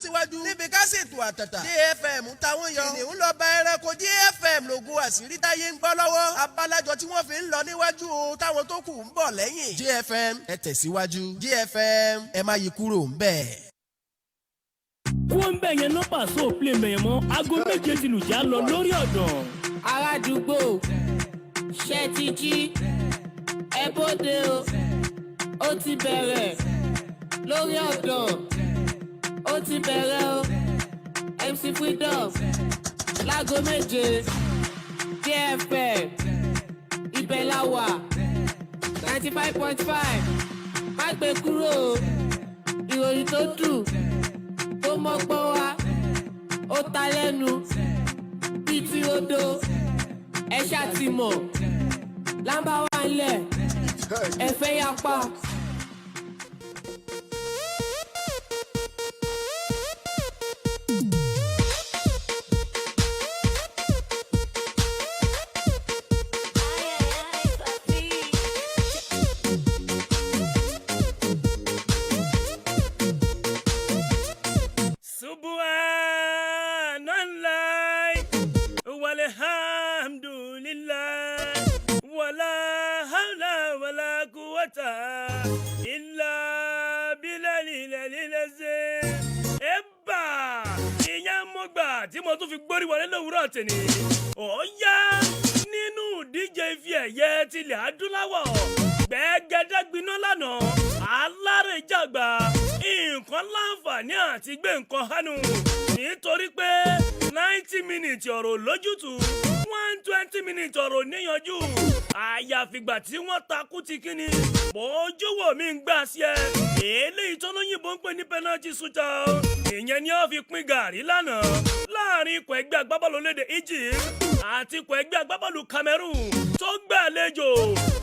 síwájú níbi ká ṣètò àtàtà JFM táwọn yọ kìnìún lọ bá ẹranko JFM lògùn àṣírí táyé ń gbọ́ lọ́wọ́ abalajọ tí wọ́n fi ń lọ níwájú o táwọn tó kù ń bọ̀ lẹ́yìn JFM ẹ tẹ̀síwájú JFM ẹ má yí kúrò ń bẹ̀. wọ́n ń bẹ̀ yẹn náà pàṣẹ òpilẹ̀ mẹ̀yẹ̀ mọ́ aago méje ti lù já lọ lórí ọ̀dàn. aládùúgbò ṣe ti jí ẹ bóde o ó ti bẹ̀rẹ̀ lórí ọ̀dàn ó ti bẹ̀rẹ̀ o MC Freedom láago méje JFM ibẹ̀ la wà 95.5 má gbé kúrò ìròyìn tó dùn tó mọ́gbọ́n wá ó ta lẹ́nu bíi ti odò ẹ ṣàtìmọ̀ lámbá wà ńlẹ̀ ẹ fẹ́ yapa. tí mo tún fi gbórí wọlé lówùúrọ̀ tèmi ó yá nínú ìdíje ife ẹ̀yẹ tilẹ̀ adúláwọ̀ gbẹ́gẹ́dẹ́gbiná lánàá alárèjàgbà nǹkan láǹfààní àti gbé nǹkan hánu nítorí pé 90 minutes ọ̀rọ̀ lójútùú 120 minutes ọ̀rọ̀ níyanjú àyàfìgbà tí wọ́n takú ti kíni bójúwò mi ń gbà sí ẹ eléyìí tó lóyìnbó ń pè ní penalty shootout ìyẹn ni ó fi pín gàrí lánàá láàrin ikọ̀ ẹgbẹ́ agbábọ́ọ̀lù lédè Egypt àti ikọ̀ ẹgbẹ́ agbábọ́ọ̀lù Cameroon tó gbàlejò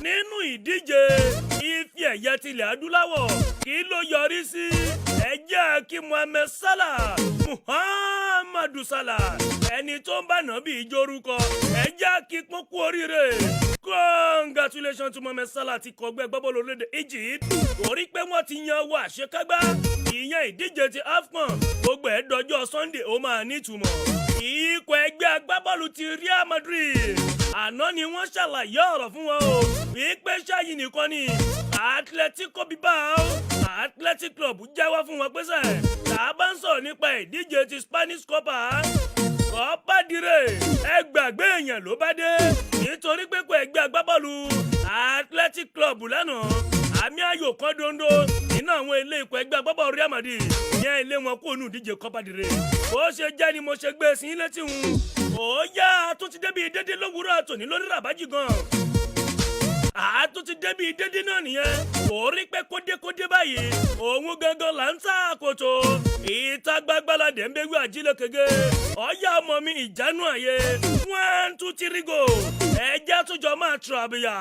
nínú ìdíje ife ẹ̀yẹ tilẹ̀ adúláwọ̀ kí ló yọrí sí ẹjẹ́ kí Mohammed Salah Muhammadu Salah ẹni tó ń bá nàbí ìjórúkọ ẹjẹ́ kí pọ́n kú oríire congratulations to Mohammed Salah ti kọgbẹ́ agbábọ́ọ̀lù lédè Egypt torí pé wọ́n ti yan owó àṣekágbá ìyẹn ìdíje ti AFCON gbogbo ẹ̀ dọjọ́ Sunday ó máa nítumọ̀ ikọ̀ ẹgbẹ́ agbábọ́ọ̀lù ti Real Madrid àná ni wọ́n ṣàlàyé ọ̀rọ̀ fún wọn o wípé ṣáyìn nìkan ni Atletico Bilbao Athletic Club jáwọ́ fún wọn pẹ́sẹ̀ tá a bá ń sọ̀rọ̀ nípa ìdíje ti Spanish Copa dire ẹgbàgbé èèyàn ló bá dé nítorí pé kò ẹgbẹ́ agbábọ́ọ̀lù Athletic Club lánàá àmì ayò kan dondo nínú àwọn ilé ikọ̀ ẹgbẹ́ agbábọ́ọ̀lù Real Madrid yẹn ilé wọn kó nù díje Copa dire bó ṣe jẹ́ ni mo ṣe gbé sí létí wọn ó yá tó ti débi dédé lówùúrọ̀ àtòní lórí ràbájì gan àtún ti débi dédé náà nìyẹn orí pé kódékódé báyìí òun gangan là ń sàkóso ìta gbàgbàlà dẹ̀mbẹ́wé àjílẹ̀ kége ọ̀yá ọmọ mi ìjánu àyè 1 2 3 go ẹja túnjọ máa tràbìyà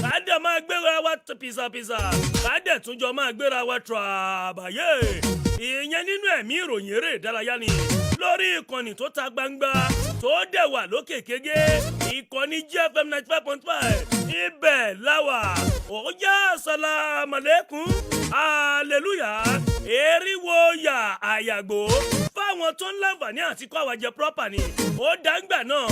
kádẹ máa gbéra wa pìsàpìsà kádẹ túnjọ máa gbéra wa tràbàyè ìyẹn nínú ẹ̀mí ìròyìn eré ìdárayá ni lórí ìkànnì tó ta gbangba tó dẹ̀ wà lókè kége ìkànnì JFM 95.5 ibẹ̀ láwà ó yá assalamu alaikum hallelujah eriwo ya àyàgbó fáwọn tó ń láǹfààní àti kó àwàjẹ proper ni ó dáńgbà náà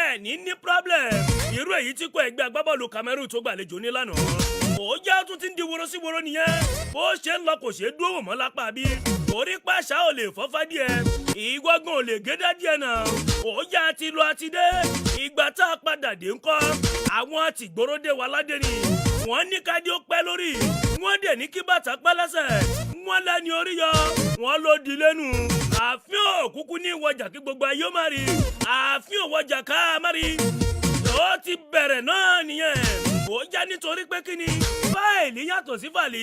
ẹ ní problem irú èyí tí kò ẹgbẹ́ agbábọ́ọ̀lù Cameroon tó gbàlejò ní lánàá ó yá tún ti ń di woro sí woro nìyẹn bó ṣe ń lọ kò ṣe dúró mọ́ lápá bí torí pàṣà ò lè fọ́fá díẹ̀ ìgbọ́gbọ́n ò lè gédá díẹ̀ náà ó yá ti lọ àti dé ìgbà tá a padà dé ńkọ́ àwọn àtìgbòrò dé wa ládé ni wọ́n ní ká dé ó pẹ́ lórí wọ́n dẹ̀ ní kí bàtà pẹ́ lẹ́sẹ̀ wọ́n lẹ́ni orí yọ wọ́n ló di lẹ́nu àfin òkúkú ní ìwọjà kí gbogbo ayé ó má rí àfin òwọjà ká má rí ó ti bẹ̀rẹ̀ náà nìyẹn ó já nítorí pé kí ni fáìlì yàtọ̀ sí fàlì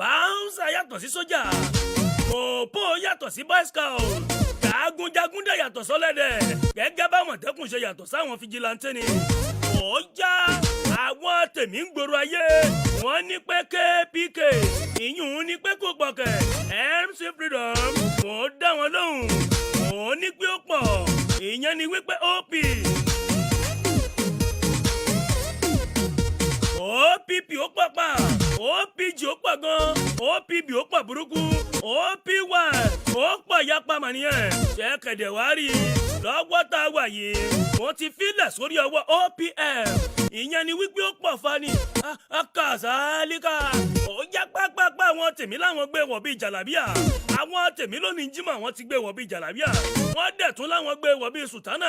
báńsà yàtọ̀ sí sójà mọ̀pọ̀ yàtọ̀ sí boy scout jagunjagun dẹ̀ yàtọ̀ sọ́lẹ́dẹ̀ gẹ́gẹ́ bá Àmọ̀tẹ́kùn ṣe yàtọ̀ sáwọn fijilantẹ́ ni ó já àwọn tèmi ń gbòòrò ayé wọ́n ní pé KPK ìyún ní pé kò pọ̀kẹ́ MC Freedom wọ́n dá wọn lóhùn wọ́n ní pé ó pọ̀ ìyẹn ni wípé OPP ó pàpà OPG ó pọ̀ gan OPB ó pọ̀ burúkú OPY ó pọ̀ yapa mà nìyẹn ṣẹ́kẹ̀dẹ̀ wá rí lọ́wọ́ tá a wà yìí wọ́n ti filẹ̀ sórí ọwọ́ OPM ìyẹn ni wípé ó pọ̀ fani akazalika ó yá pápápá àwọn tèmi láwọn gbé wọ̀ bíi jàlábíà àwọn tèmi lónìí jímọ̀ wọ́n ti gbé wọ̀ bíi jàlábíà wọ́n dẹ̀ tún láwọn gbé wọ̀ bíi sùtánà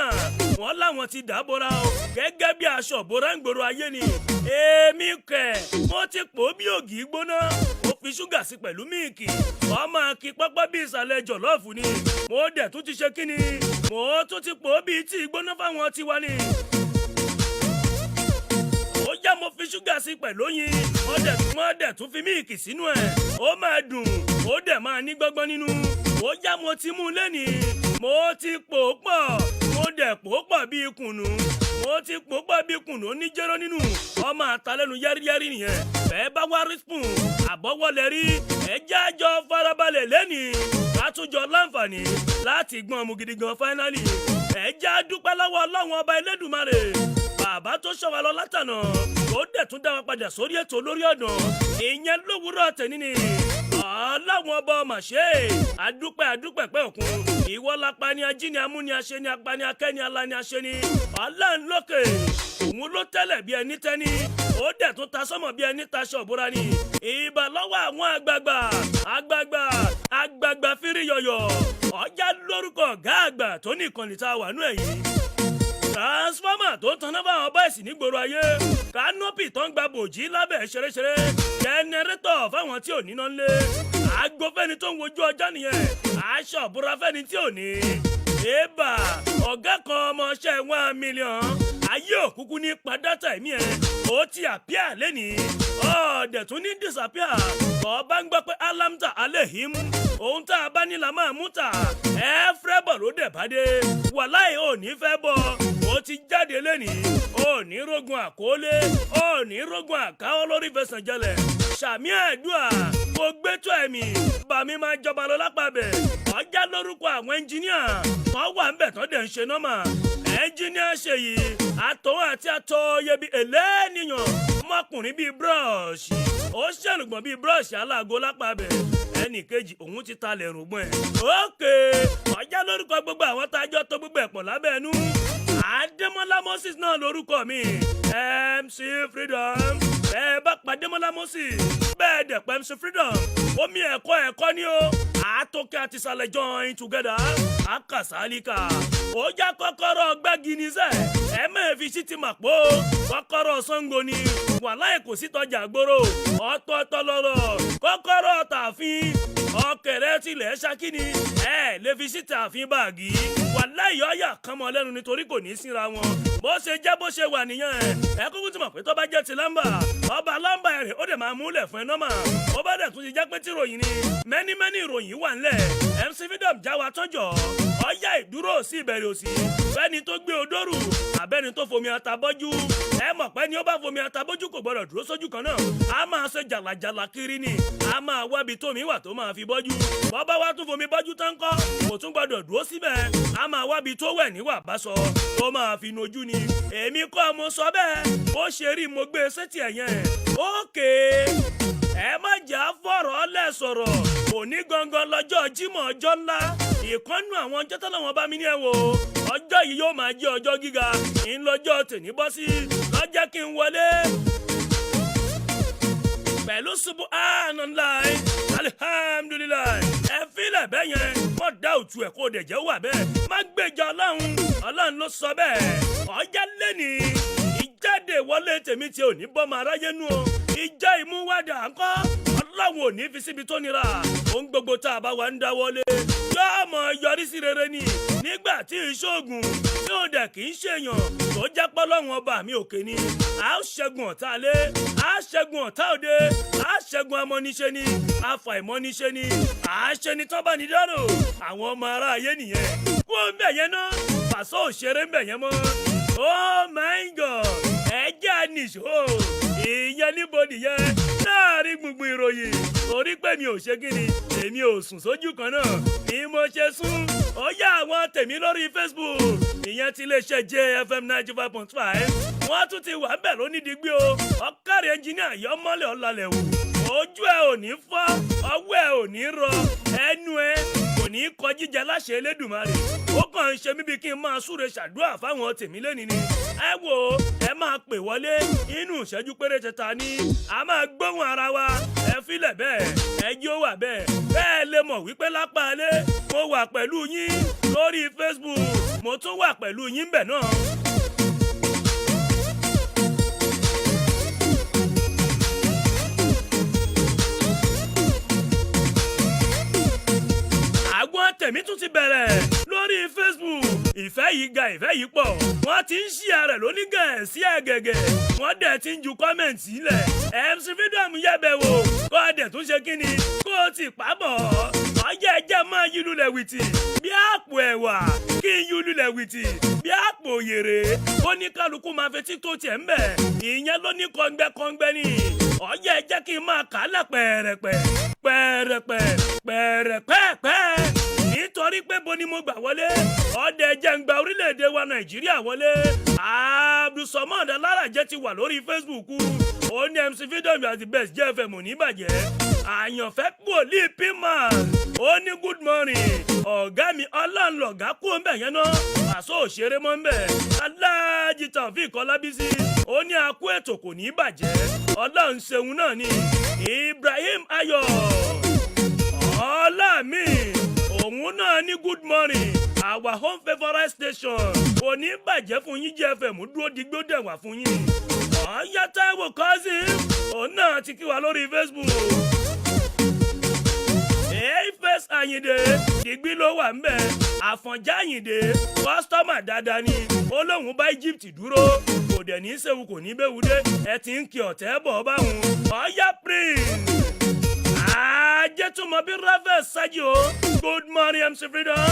wọ́n láwọn ti dàbora o gẹ́gẹ́ bí aṣọ bora ń gbòòrò ayé ni èmi kẹ̀ wọ́n ti pò bí ògì gbóná ó fi ṣúgà sí pẹ̀lú míìkì wọ́n máa kí pápá bí ìsàlẹ̀ jọ̀lọ́ọ̀fù ni mo dẹ̀ tún ti ṣe kíni mo tún ti pò bí tí gbóná fáwọn tiwa ni já mo fi ṣúgà sí pẹ̀lú oyin wọ́n dẹ̀ tún fi míìkì sínú ẹ̀ ó máa dùn ó dẹ̀ máa ní gbọ́gbọ́n nínú ó já mo ti mú lẹ́nìí mo ti pò pọ̀ mo dẹ̀ pò pọ̀ bíi kùnú mo ti pò pọ̀ bíi kùnú oníjẹ́rọ́ nínú ọmọ àtàlẹ́nu yáríyárí nìyẹn bẹ́ẹ̀ bá wá rí spoon àbọ̀wọ́lẹ̀ rí ẹjẹ́ àjọ farabalẹ̀ lẹ́nìí látúnjọ láǹfààní láti gbọ́n mu gidi gan fáínálì ẹjẹ́ àdúpẹ́ lọ́wọ́ ọlọ́run ọba Elédùmarè bàbá tó ṣọ́ wa lọ látànà ó dẹ̀ tún dá wa padà sórí ètò lórí ọ̀dàn ìyẹn lówùúrọ̀ tẹ̀ní ni ọlọ́run ọba ọmọ ṣe àdúpẹ́ pẹ́ òkun ìwọ lápá ni ajíni amúni aṣẹ ni apani akẹ́ni alani aṣẹ ni ọlọ́run lókè òun ló tẹ́lẹ̀ bí ẹni tẹ́ni ó dẹ̀ tún ta sọ́mọ̀ bí ẹni taṣọ òbúra ni ìbà lọ́wọ́ àwọn àgbààgbà fírí yọ̀yọ̀ ọjà lórúkọ ọ̀gá àgbà tó ní ìkànnì tá a wà nú ẹ̀yìn transformer tó ń tanná fáwọn bọ́ìsì nígboro ayé kánópì tó ń gba bòjí lábẹ́ ṣeréṣeré jẹnẹrétọ̀ fáwọn tí ò níná ńlé aago fẹ́ni tó ń wojú ọjọ́ nìyẹn aṣọ ìbora fẹ́ni tí ò ní. èèbà ọ̀gá kan ọmọọṣẹ́ 1 million ayé òkúkú ní padàtà ẹ̀mí ẹ̀ ó ti àpíà lẹ́nìí ọ̀ọ́dẹ̀ tún ní disapia ọba ń gbọ́ pé alamta alehim ohun tá a bá ní la máa mú ta ẹ fẹ́ bọ̀ ló dẹ̀ bá dé wàláì ò ní fẹ́ bọ̀ ó ti jáde lẹ́nìí ò ní rógun àkólé ò ní rógun àkáwọ́ lórí fẹsẹ̀ jẹlẹ̀ sàmì àdúrà mo gbé tó ẹ̀mí bàmí máa jọba lọ lápá bẹ̀ ọjà lórúkọ àwọn ẹnjìníà wọn wà ń bẹ̀ tán dẹ̀ ń ṣe nọ́mà ẹnjìníà ṣèyí àtọ̀hún àti àtọ̀yẹbi ẹlẹ́nìyàn mọ́kùnrin bíi búrọ́ọ̀ṣì ó ṣẹ̀lùgbọ̀n bíi búrọ́ọ̀ṣì aláàgó lápá bẹ̀ ẹnì kejì òun ti talẹ̀ rògbòn ẹ̀ ókè ọjà lórúkọ gbogbo àwọn tájọ́ tó gbogbo ẹ̀pọ̀ lábẹ́ ẹnu Adémọ́lá Moses náà lórúkọ mi MC Freedom bẹ́ẹ̀ bá pa Adémọ́lá Moses bẹ́ẹ̀ dẹ̀ pa MC Freedom omi ẹ̀kọ́ ni ó àtòkè àti ìsàlẹ̀ join together akàsálíkà ó já kọ́kọ́rọ́ gbági ní sẹ́ ẹ mẹ́ẹ̀ẹ́fì sí ti mà pò kọ́kọ́rọ́ Ṣàngó ni wàláì kò sí tọ́jà gbòòrò ọ̀tọ̀ọ̀tọ̀ lọ́rọ̀ kọ́kọ́rọ́ tààfin ọ̀kẹ́rẹ́ tilẹ̀ ṣakíni ẹ lè fi sí tààfin báàgì wàláì ọ̀yà kan mọ́ lẹ́nu nítorí kò ní í síra wọn bó ṣe jẹ́ bó ṣe wà nìyẹn ẹ kúkú ti mọ̀ pé tó bá jẹ́ ti lámbà ọba lámbà ẹ̀rẹ̀ ó dẹ̀ máa múlẹ̀ fún ẹ nọ́mà ó bá dẹ̀ tún ti jẹ́ pé tí ìròyìn ni mẹ́ni ìròyìn wà ńlẹ̀ MC Freedom já wa tọ́jọ́ ọ̀yà ìdúró sí ìbẹ̀rẹ̀ òsì fẹ́ni tó gbé odòrù àbẹ́ni tó fomi atabọ́jú ẹ mọ̀ pé ni ó bá fomi atabọ́jú kò gbọ́dọ̀ dúró sójú kan náà a máa ṣe jàlàjàlà kiri ni a máa wábi tómi wà tó máa fi bọ́jú bọ́bá wa tún fomi bọ́jú tán kọ́ kò tún gbọ́dọ̀ dúró síbẹ̀ a máa wábi tó wẹ̀ níwà bá sọ tó máa fi nojú ni èmi kọ́ mo sọ bẹ́ẹ̀ ó ṣe rí mo gbé sétí ẹ̀yẹn ókè ẹ má jà fọ̀rọ̀ lẹ̀ sọ̀rọ̀ òní gangan lọ́jọ́ Jímọ̀ ọjọ́ ńlá ìkọ́nù àwọn ọjọ́ tó lọ́wọ́ bá mi ní ẹ̀ wò ọjọ́ yìí yóò máa jẹ́ ọjọ́ gíga ńlọ́jọ́ tèmi bọ́ sí lọ́jọ́ kí n wọlé pẹ̀lú subhanallah alihamdulilayi ẹ filẹ̀ bẹ́ẹ̀ yẹn wọ́n dá òtù ẹ̀ kó dẹ̀ jẹ́ wà bẹ́ẹ̀ má gbèjà ọlọ́run ló sọ bẹ́ẹ̀ ọjà lẹ́ni ìjáde wọlé tèmi tí ò ní bọ́mọ aráyé nù o ìjà ìmúwádà ńkọ́ ọlọ́run ò ní fi síbi tó nira ohun gbogbo tá a bá wà ń dáwọ́lé yóò mọ̀ yọrí sí rere ni nígbà tí ìṣòògùn tí ò dẹ̀ kì í ṣèyàn tó jẹ́ pọ́lọ́run ọba mi òkè ni a ó ṣẹ́gun ọ̀tá alé a ṣẹ́gun ọ̀tá òde a ṣẹ́gun amọ́niṣe ni afàìmọ́niṣe ni a ṣe ni tán bá ní dárò àwọn ọmọ ará ayé nìyẹn kó ń bẹ̀ yẹn náà pàṣẹ òṣèré ń bẹ̀ yẹn mọ́ oh my god ẹ jẹ́ àníṣó ìyẹn níbo nìyẹn láàrin gbùngbùn ìròyìn torí pé mi ò ṣe kíni èmi ò sùn sójú kan náà ni mo ṣe sún ó yá àwọn tèmi lórí Facebook ìyẹn ti lè ṣe JFM 95.5 wọ́n tún ti wà ń bẹ̀ lónídìí gbé o ọ̀kárí ẹnjìníà yọmọ́lẹ̀ ọ̀làlẹ̀ wò ojú ẹ ò ní fọ́ ọwọ́ ẹ ò ní rọ ẹnu ẹ kò ní kọ jíjẹ láṣẹ Elédùmarè ó kàn ń ṣe mí bí kí n máa súre ṣàdúrà fáwọn tèmi lẹ́ni ni ẹ wò ẹ máa pè wọlé inú ìṣẹ́jú péréte ta ni a máa gbóhùn ara wa ẹ filẹ̀ bẹ́ẹ̀ ẹ jí ó wà bẹ́ẹ̀ bẹ́ẹ̀ lè mọ̀ wípé lápá alẹ́ mo wà pẹ̀lú yín lórí Facebook mo tún wà pẹ̀lú yín bẹ̀ náà. àwọn tèmi tún ti bẹ̀rẹ̀ lórí Facebook ìfẹ́ yìí ga ìfẹ́ yìí pọ̀ wọ́n ti ń ṣí ààrẹ lónígẹ̀ sí ẹ̀gẹ̀gẹ̀ wọ́n dẹ̀ ti ń ju kọ́mẹ̀ntì sílẹ̀ MC Freedom yẹ̀bẹ̀ wò kó o dẹ̀ tún ṣe kí ni kó o ti pàbọ̀ ọjọ́ ẹjẹ́ máa yí lulẹ̀ wìtì bí àpò ẹ̀wà kí n yí lulẹ̀ wìtì bí àpò òyèrè ó ní kálukú máa fetí tó tiẹ̀ ń bẹ̀ ìyẹn ló ní kọ́ngbẹ́kọ́ngbẹ́ ni ọjọ́ ẹjẹ́ kí n máa kà á lẹ̀ pẹ̀rẹ̀pẹ̀ nítorí pé bo ni mo gbà wọlé ọdẹ jẹ́ ń gba orílẹ̀-èdè wa Nàìjíríà wọlé Abdulsamad Alárajẹ ti wà lórí Facebook ó ní MC Freedom as the best JFM ò ní bàjẹ́ àyànfẹ́ pòlì pimman ó ní good morning ọ̀gá mi ọlọ́nlọ̀gá kú ń bẹ̀ yẹn náà àṣọ òṣèré mọ́ ń bẹ̀ Aláàjì Taofeek Ọlábísí ó ní akú ètò kò ní bàjẹ́ ọlọ́run ṣeun náà ni Ibrahim Ayọ̀ ọlámi òun náà ní good morning our home favourite station kò ní bàjẹ́ fún yín JFM dúró digbó dẹ̀wà fún yín ọ̀yá Táíwò cousin òun náà ti kí wa lórí Facebook Face Àyìndé dìgbì ló wà ń bẹ̀ Àfọ̀njá Àyìndé kọ́sítọ́mà dáadáa ni ó lóun bá Egypt dúró kò dẹ̀ ní í ṣewu kò ní bẹ́wu dé ẹ ti ń kí ọ̀tẹ́ bọ̀ báwọn ọ̀yá Prince Ajẹ́túmọ̀bí Rafael Sadio good morning MC Freedom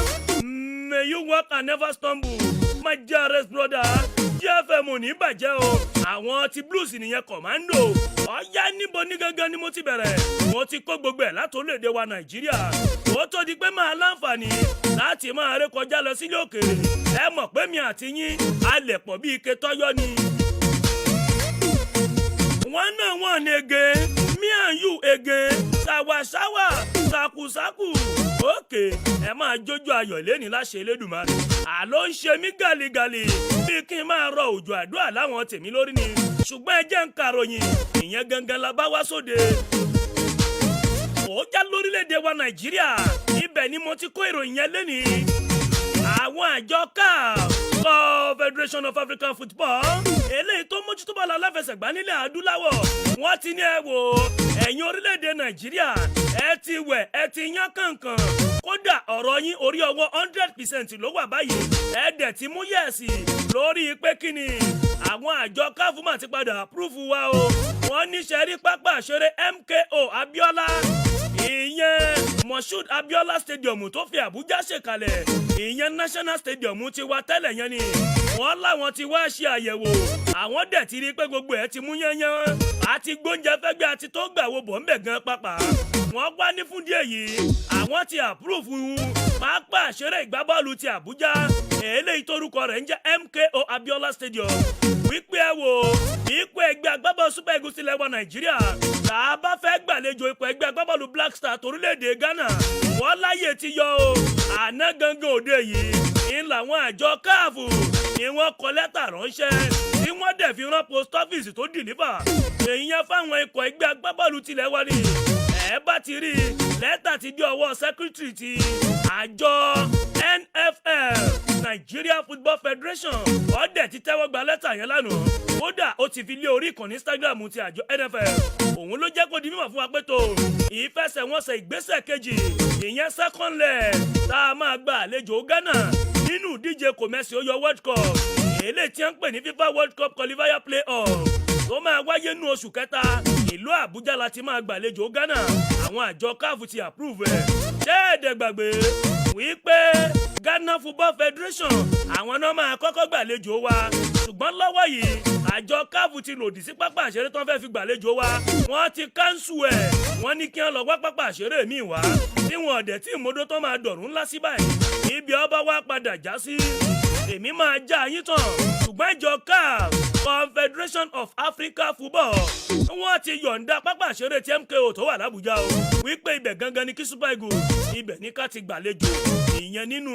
may you walk and never stumble my dearest brother JFM ò ní bàjẹ́ o àwọn ti blues nìyẹn commando ọ̀yá níbo ní gangan ni mo ti bẹ̀rẹ̀ mo ti kó gbogbo ẹ̀ látòlédè wa Nàìjíríà ó tó di pé máa láǹfààní láti máa rékọjá lọ sílé òkèèrè ẹ mọ̀ pé mi àti yín a lè pọ̀ bí ike tọ́yọ́ ni. One on one again, me and you again, ṣàwàṣàwà ṣàkùṣàkù òkè ẹ máa jójó ayọ̀ lẹ́ni láṣẹ Elédùmarè àló ń ṣe mí gàlígàlí bí kí n máa rọ òjò àdúrà láwọn tèmi lórí ni ṣùgbọ́n ẹ jẹ́ ń karòyìn ìyẹn gangan la bá wá sóde. ó já lórílẹ̀‐èdè wa Nàìjíríà ibẹ̀ ni mo ti kó ìròyìn yẹn lẹ́ni àwọn àjọ CAF Federation of African Football eléyìí tó mójútó bọ́ọ̀lù aláfẹsẹ̀gbá nílẹ̀ adúláwọ̀ wọ́n ti ní ẹ wò ẹ̀yin orílẹ̀-èdè Nàìjíríà ẹ ti wẹ̀ ẹ ti yán kànkàn kódà ọ̀rọ̀ yín orí ọwọ́ 100% ló wà báyìí ẹ dẹ̀ ti mú yẹ̀sì lórí pé kíni àwọn àjọ CAF mà ti padà approve wa o wọ́n ní sẹ́rí pápá àṣẹrẹ MKO Abiola ìyẹn Moshood Abiola Stadium tó fi Àbújá ṣèkalẹ̀ ìyẹn National Stadium ti wá tẹ́lẹ̀ yẹn ni wọ́n láwọn ti wá ṣe àyẹ̀wò àwọn dẹ̀ ti rí pé gbogbo ẹ̀ ti mú yányán àti gbóúnjẹ fẹ́gbẹ́ àti tó gbà wo bọ̀ ń bẹ̀ gan pápá wọ́n wá ní fún díẹ̀ yìí àwọn ti approve pápá àṣẹrẹ ìgbábọ́ọ̀lù ti Àbújá eléyìí torúkọ rẹ̀ ń jẹ́ MKO Abiola Stadium wípé ẹ wò ipò ẹgbẹ́ agbábọ́ọ̀lù Super Eagles ilẹ̀ wa Nàìjíríà tá a bá fẹ́ gbàlejò ipò ẹgbẹ́ agbábọ́ọ̀lù Black Star torílẹ̀-èdè Ghana wọ́n láyè ti yọ o àná gangan òde yìí ń làwọn àjọ CAF ni wọ́n kọ lẹ́tà ránṣẹ́ tí wọ́n dẹ̀ fi rán post office tó deliver èèyàn fáwọn ikọ̀ ẹgbẹ́ agbábọ́ọ̀lù tilẹ̀ wa ni ẹ bá ti rí lẹ́tà ti dé ọwọ́ secretary ti àjọ NFL Nigeria Football Federation ọ̀dẹ̀ ti tẹ́wọ́ gba lẹ́tà yẹn lánàá kódà ó ti fi lé orí ìkànnì Instagram ti àjọ NFL òun ló jẹ́ kó di mímọ̀ fún wa pé tó ìfẹsẹ̀wọnsẹ̀ ìgbésẹ̀ kejì ìyẹn second leg tá a máa gba àlejò Ghana nínú ìdíje kòmẹ́sì ó yọ World Cup èlé tí wọ́n ń pè ní FIFA World Cup qualifier play-off tó máa wáyé nínú oṣù kẹta ìlú Àbújá la ti máa gbàlejò Ghana àwọn àjọ CAF ti approve ẹ̀ ṣẹ́ẹ̀dẹ̀ gbàgbé wípé Ghana Football Federation àwọn náà máa kọ́kọ́ gbàlejò wa ṣùgbọ́n lọ́wọ́ yìí àjọ CAF ti lòdì sí pápá àṣẹrẹ tó ń fẹ́ fi gbàlejò wa wọ́n ti káńsù ẹ̀ wọ́n ní kí wọ́n lọ wá pápá àṣẹrẹ míì wá tí wọn ọ̀dẹ̀ tí ìmọ̀dó tó máa dọ̀rùn ńlá sí báyìí ibi ọba wa padà já sí èmi máa já yín tán ṣùgbọ́n ìjọ CAF Confederation of Africa Football wọ́n ti yọ̀ǹda pápá ìṣeré ti MKO tó wà l'Àbújá o wípé ibẹ̀ gangan ni kí Super Eagles ibẹ̀ ní ká ti gbàlejò ìyẹn nínú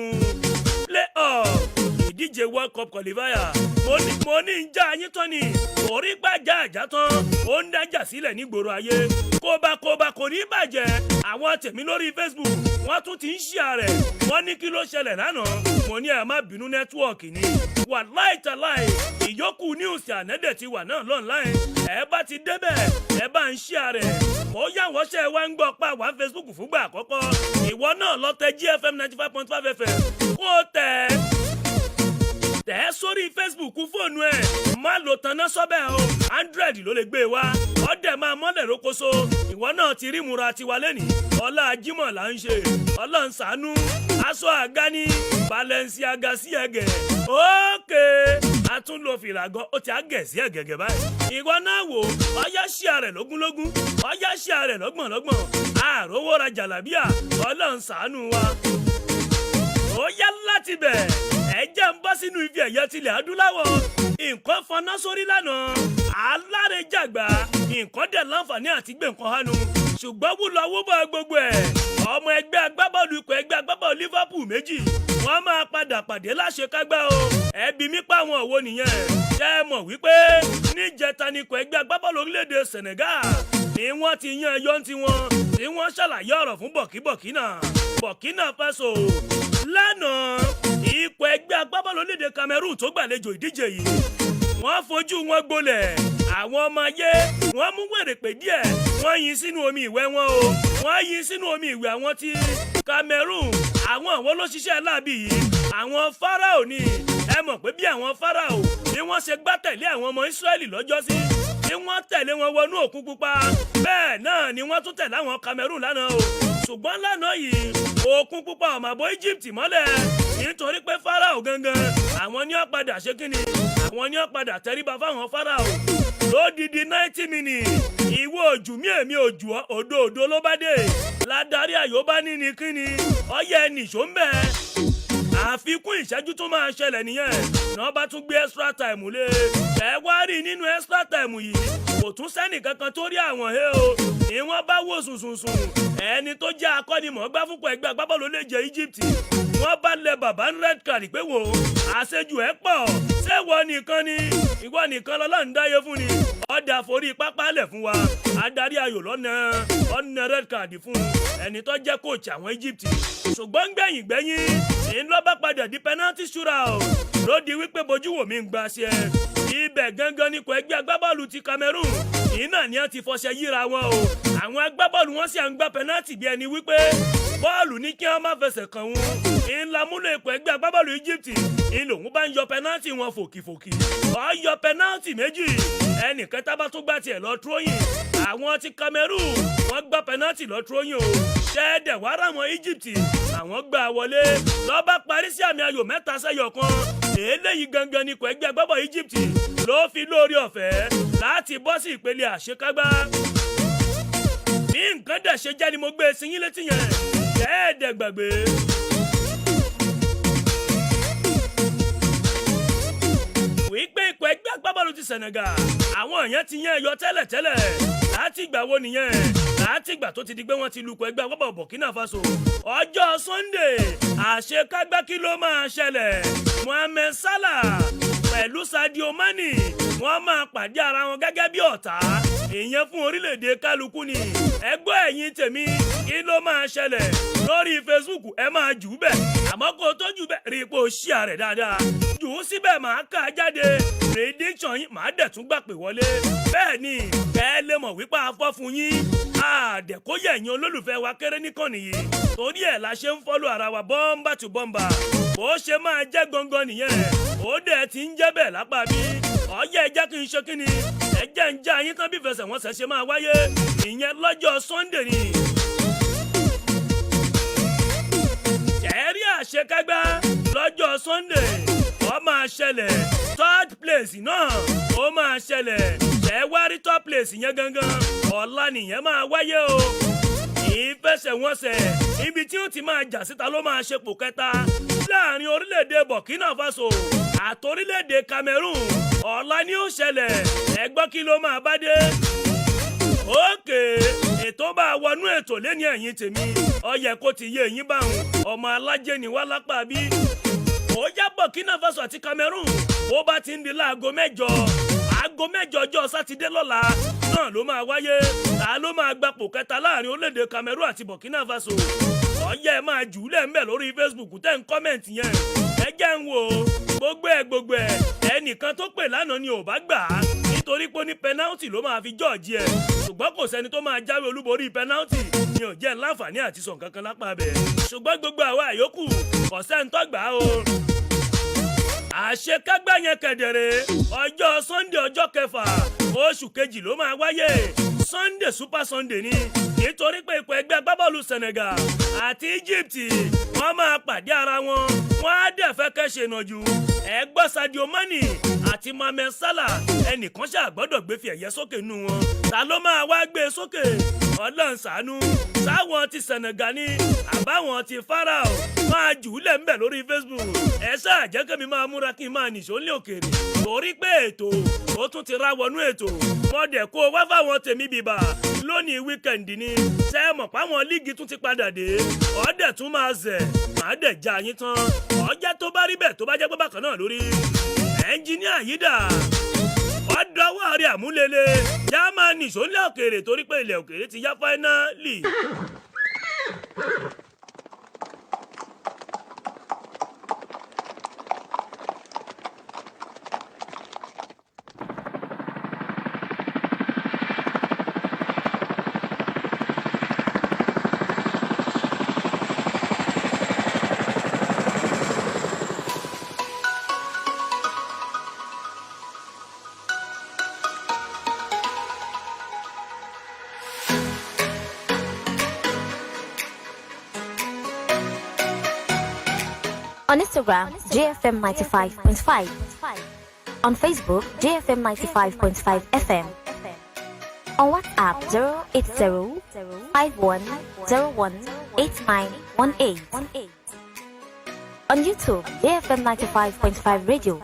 play-off ìdíje World Cup qualifier mo ní ń já yín tán ni orí gbàjà àjà tán ó ń dájà sílẹ̀ nígboro ayé kóbakóba kò ní bàjẹ́ àwọn tèmi lórí Facebook wọ́n tún ti ń share rẹ̀ wọ́n ní kí ló ṣẹlẹ̀ lánàá mo ní ẹ má bínú nẹ́tíwọ̀kì ni wàláì tàláì ìyókù news ànẹ́dẹ̀ ti wà náà online ẹ bá ti débẹ̀ ẹ bá ń share rẹ̀ ó yà wọ́n ṣe wá ń gbọ́ pa wá Facebook fúngbà àkọ́kọ́ ìwọ náà lọ tẹ GFM 95.5 FM kó tẹ̀ sórí Facebook fóònù ẹ má lo tanná sọ́bẹ̀ o Android ló lè gbé wá ọdẹ máa mọ́lẹ̀ rókòso ìwọ náà ti rí múra tiwa lẹ́nìí ọlá Jímọ̀ là ń ṣe Ọlọ́run ṣàánú aṣọ àgání Balenciaga sí ẹ̀gẹ̀ ókè àtúnlò fìlàgọ́ ó ti àgẹ̀ sí ẹ̀gẹ̀gẹ̀ báyìí ìwọ náà wò ọyá ṣíà rẹ̀ lógúnlógún ọyá ṣíà rẹ̀ lọ́gbọ̀nlọ́gbọ̀n àròwó ra jàlábíà Ọlọ́run ṣàánú wa ó yá láti bẹ̀ ẹ jẹ́ ń bọ́ sínú ife ẹ̀yẹ tilẹ̀ adúláwọ̀ nǹkan fọná sórí lánàá alárèjàgbá nǹkan dẹ̀ láǹfààní àti gbé nǹkan hánu ṣùgbọ́n wúlọ́wọ́bọ̀ gbogbo ẹ̀ ọmọ ẹgbẹ́ agbábọ́ọ̀lù ikọ̀ ẹgbẹ́ agbábọ́ọ̀lù Liverpool méjì wọ́n máa padà pàdé láṣekágbá o ẹbí mi pa àwọn òwò nìyẹn ṣé ẹ mọ̀ wípé níjẹta ni ikọ̀ ẹgbẹ́ agbábọ́ọ̀lù orílẹ̀-èdè Senegal ni wọ́n ti yan ẹyọ tiwọn tí wọ́n ṣàlàyé ọ̀rọ̀ fún Burkina Faso lánàá ikọ̀ ẹgbẹ́ agbábọ́ọ̀lù orílẹ̀-èdè Cameroon tó gbàlejò ìdíje yìí wọ́n fojú wọn gbolẹ̀ àwọn ọmọ ayé wọ́n mú wèrèpè díẹ̀ wọ́n yìn sínú omi ìwẹ̀ wọn o wọ́n yìn sínú omi ìwẹ̀ àwọn ti Cameroon àwọn ló ṣiṣẹ́ láàbì yìí àwọn Fáráò ni ẹ mọ̀ pé bí àwọn Fáráò bí wọ́n ṣe gbá tẹ̀lé àwọn ọmọ Ísírẹ́lì lọ́jọ́sí tí wọ́n tẹ̀lé wọn wọnú òkun pupa bẹ́ẹ̀ náà ni wọ́n tún tẹ̀lé àwọn Cameroon lánàá o ṣùgbọ́n lánàá yìí òkun pupa ó máa bò Egypt mọ́lẹ̀ nítorí pé Fáráò gangan àwọn ni ó padà ṣe kíni àwọn ni ó padà tẹríba fáwọn Fáráò lódìdí 90 minutes ìwọ ojú mi èmi ojú òdòdó ló bá dé ládàrí àyò bá ní ní kíni ọyẹ nìṣó ń bẹ àfikún ìṣẹ́jú tó máa ṣẹlẹ̀ nìyẹn náà bá tún gbé extra time lé ẹ wá rí nínú extra time yìí kò tún sẹ́nì kankan tó rí àwọn he o ni wọ́n bá wò sùnsùnsùn ẹni tó jẹ́ akọ́nimọ̀ọ́gbá fúnpọ̀ ẹgbẹ́ agbábọ́ọ̀lù lè jẹ́ Egypt wọ́n bá lẹ bàbá ń red card pé wò àṣejù ẹ̀ pọ̀ ṣé ìwọ nìkan lọ́lọ́run dáyé fún ni ọ̀dà forí pápá lẹ̀ fún wa adarí ayò ọ̀nà red card fún ẹni tó jẹ́ coach àwọn Egypt ṣùgbọ́n gbẹ̀yìn ń lọ́ bá padà di penalty shootout ló di wípé bojú wò mí ń gba ṣe ibẹ̀ gangan ní kò ẹgbẹ́ agbábọ́ọ̀lù ti Cameroon iná ni a ti fọṣẹ yíra wọn o àwọn agbábọ́ọ̀lù wọn sì à ń gbá penalty bí ẹni wípé bọ́ọ̀lù ní kí wọ́n má fẹsẹ̀ kàn wọn ìlàmúlò ipò ẹgbẹ́ agbábọ́ọ̀lù Egypt ìlòhùn bá ń yọ penalty wọn fòkìfòkì ó yọ penalty méjì ẹnìkan tá bá tún gbá tiẹ̀ lọ tróyìn àwọn ti Cameroon wọ́n gbá penalty lọ tróyìn o ṣẹ́ẹ̀dẹ̀ wàrà wọn Egypt àwọn gbà wọlé ló bá parí sí àmì ayò 3-1 eléyìí gangan ní ipò ẹgbẹ́ agbábọ́ọ̀lù Egypt ló fi lórí ọ̀fẹ́ láti bọ́ sí ìpele àṣekágbá bí nǹkan dẹ̀ ṣe jẹ́ ni mo gbé e sí yín létí yẹn ṣẹ́ẹ̀dẹ̀ gbàgbé. wípé ikọ̀ ẹgbẹ́ agbábọ́ọ̀lù ti Senegal àwọn èèyàn ti yẹn ẹyọ tẹ́lẹ̀tẹ́lẹ̀ láti ìgbà wo nìyẹn láti ìgbà tó ti di pé wọ́n ti lukọ̀ ẹgbẹ́ agbábọ́ọ̀lù Burkina Faso ọjọ́ Sunday àṣekágbá kí ló máa ṣẹlẹ̀ Mohamed Salah pẹ̀lú Sadio Mane wọ́n máa pàdé ara wọn gẹ́gẹ́ bí ọ̀tá ìyẹn fún orílẹ̀-èdè kálukú ni ẹgbẹ́ ẹ̀yin tèmi kí ló máa ṣẹlẹ̀ lórí Facebook ẹ máa jù ú bẹ̀ àmọ́ kó o tó jù bẹ̀ rí ipò ṣíà rẹ̀ dáadáa jù ú síbẹ̀ máa kà á jáde prediction yín máa dẹ̀ tún gbà pé wọlé bẹ́ẹ̀ ni ẹ lè mọ̀ wípé a fọ́ fún yín àdẹ̀kóyè ẹ̀yin olólùfẹ́ wa kéré níkànnì yìí torí ẹ̀ la ṣe ń fọ́lù ara wa bọ́mbà tó bọ́mbà bó ṣe máa jẹ́ gangan nìyẹn ó dẹ̀ ti ń jẹ́ bẹ́ẹ̀ lápá bí ọyẹ́ ẹ jẹ́ kí n ṣe kí ni ẹ jẹ́ ń já yín tán bí ìfẹsẹ̀wọnsẹ̀ ṣe máa wáyé ìyẹn lọ́jọ́ Sunday ni. ṣẹ́ẹ́rí àṣekágbá lọ́jọ́ Sunday ó máa ṣẹlẹ̀ third place náà ó máa ṣẹlẹ̀ ṣẹ́ẹ́wárí top place yẹn gangan ọ̀la nìyẹn máa wáyé o ìfẹsẹ̀wọnsẹ̀ ibi tí ó ti máa jà síta ló máa ṣe pò kẹta láàrin orílẹ̀-èdè Burkina Faso àti orílẹ̀-èdè Cameroon ọ̀la ni ó ṣẹlẹ̀ ẹ gbọ́ kí ló máa bá dé. òkè ètò bá wọnú ètò lẹ́ni ẹ̀yìn tèmi ó yẹ kó ti yé eyín báwọn ọmọ alájẹ ni wá lápá bí. ó já Burkina Faso àti Cameroon ó bá ti ń di láago mẹ́jọ ọjọ́ sátidé lọ́la náà ló máa wáyé ta ló máa gbapò kẹta láàrin orílẹ̀-èdè Cameroon àti Burkina Faso. ọ̀yẹ́ máa jù ú lẹ́ńbẹ̀ lórí Facebook tẹ́ ń kọ́mẹ̀ntì yẹn ẹ jẹ́ ń wò ó gbogbo ẹ̀ ẹnìkan tó pè lánàá ni ò bá gbà á nítorí pé ó ní pẹnáùtì ló máa fi jọ́ọ̀jì ẹ̀ ṣùgbọ́n kò sẹ́ni tó máa jáwé olúborí pẹnáùtì ni ò jẹ́ láǹfààní àti sọ nǹkan kan lápá bẹ̀ ṣùgbọ́n gbogbo àwa àyókù kò sẹ́ni tó gbà á o. àṣekágbá yẹn kẹ̀dẹ̀rẹ̀ ọjọ́ Sunday ọjọ́ kẹfà oṣù kejì ló máa wáyé Sunday Super Sunday ni nítorí pé ipò ẹgbẹ́ agbábọ́ọ̀lù Senegal àti Egypt wọ́n máa pàdé ara wọn wọ́n á dẹ̀ fẹ́ kẹ́ ṣe ìnàjú ẹgbọ́ Sadio Mane àti Mohamed Salah ẹnìkan ṣàgbọ́dọ̀ gbé fi ẹ̀yẹ sókè nù wọn ta ló máa wá gbé sókè Ọlọ́run ṣàánú sáwọn ti Senegal ní àbáwọn ti Farao máa jù ú lẹ̀ ń bẹ̀ lórí Facebook ẹ ṣáà jẹ́ kẹ́mi máa múra kí n máa nìṣó ní òkèèrè torí pé ètò ó tún ti ra wọnú ètò wọ́n dẹ̀ kó wá fáwọn tèmi bíbà lónìí wíkẹ̀ndì ni ṣé ẹ mọ̀ páwọn líìgì tún ti padà dé ọ̀dẹ̀ tún máa zẹ̀ máa dẹ̀ já yín tán ọjà tó bá rí bẹ́ẹ̀ tó bá jẹ́ pé bákan náà lórí ẹnjìníà yìí dà ọ̀dọ́wọ́ rẹ̀ àmúlélẹ̀ jámánì sólẹ̀ òkèèrè torí pé ilẹ̀ òkèèrè ti yá fáínálì. On Instagram, JFM 95.5. On Facebook, JFM 95.5 FM. On WhatsApp, 080-5101-8918. On YouTube, JFM 95.5 Radio.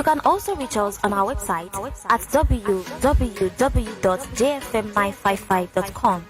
You can also reach us on our website at www.jfm955.com.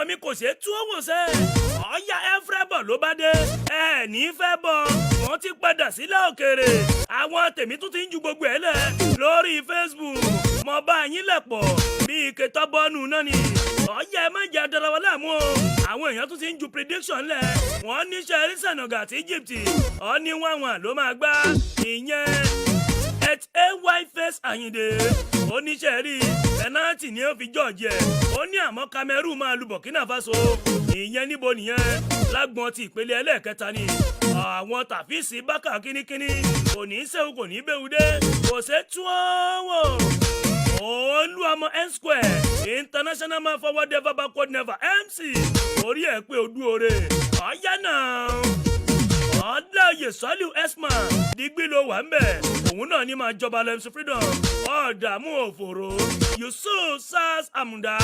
mi kò ṣe tú òwò sẹ́ ọ̀ya ẹ fẹ́ bọ̀ ló bá dé ẹ ní fẹ́ bọ̀ wọ́n ti padà sílẹ̀ òkèèrè àwọn tèmi tún ti ń ju gbogbo ẹ̀ lẹ̀ lórí Facebook mo bá yín lẹ̀ pọ̀ bí ike tọ́bọ́nù náà ni ọ̀ya ẹ má jẹ́ adarawa láàmú o àwọn èèyàn tún ti ń ju prediction lẹ̀ wọ́n ní sẹ́rí Senegal àti Egypt ọ ní wọ́n ló máa gbá ìyẹn ay face Àyìndé oníṣẹ́ rí pẹ́nátì ni ó fi jọ́ọ̀jì ẹ̀ ó ní àmọ́ Cameroon máa lu Burkina Faso ìyẹn níbo nìyẹn lágbọ́n ti ìpele ẹlẹ́ẹ̀kẹta ni àwọn tàfíìsì bákà kínníkínní kò ní í sẹ́wọ́ kò ní í bẹ́wù dé kò ṣe tú ọ́wọ́ olúwamọ n-square international man forward ever backward never MC orí ẹ̀ pé ojú oore ọ̀yá náà ọ̀dàyè sọ́lù esma dígbì ló wà ń bẹ̀ òun náà ní máa jọba lẹ́mùsù freedom ọ̀dààmú òfòrò Yusuf Sars Amunda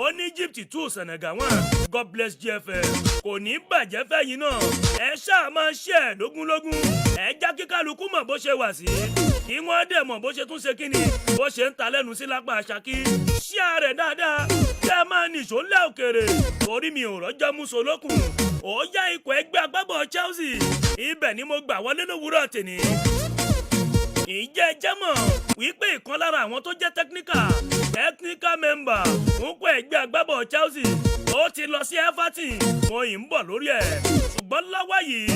oní Egypt 2 Senegal 1 God bless GFM kò ní bàjẹ́ fẹ́yìn náà ẹ ṣáà máa ṣe ẹ̀ lógúnlógún ẹ já kí kálukú mọ̀ bó ṣe wà sí kí wọ́n dẹ̀ mọ̀ bó ṣe tún ṣe kíni bó ṣe ń ta lẹ́nu sí lápá Ṣakí ṣíà rẹ̀ dáadáa kẹ́ ẹ máa nìṣó ńlẹ̀ òkèèrè torí mi ò rọ́jọ́ mú solókùn ó yá ikọ̀ ẹgbẹ́ agbábọ̀ Chelsea ibẹ̀ ni mo gbà wọlé lówùúrọ̀ tèmi. Ìjẹ́ jẹ́mọ̀ wípé ìkan lára àwọn tó jẹ́ technical member ń kó ẹgbẹ́ agbábọ̀ Chelsea ó ti lọ sí Everton mo yìí ń bọ̀ lórí ẹ̀. Ṣùgbọ́n lọ́wọ́ yìí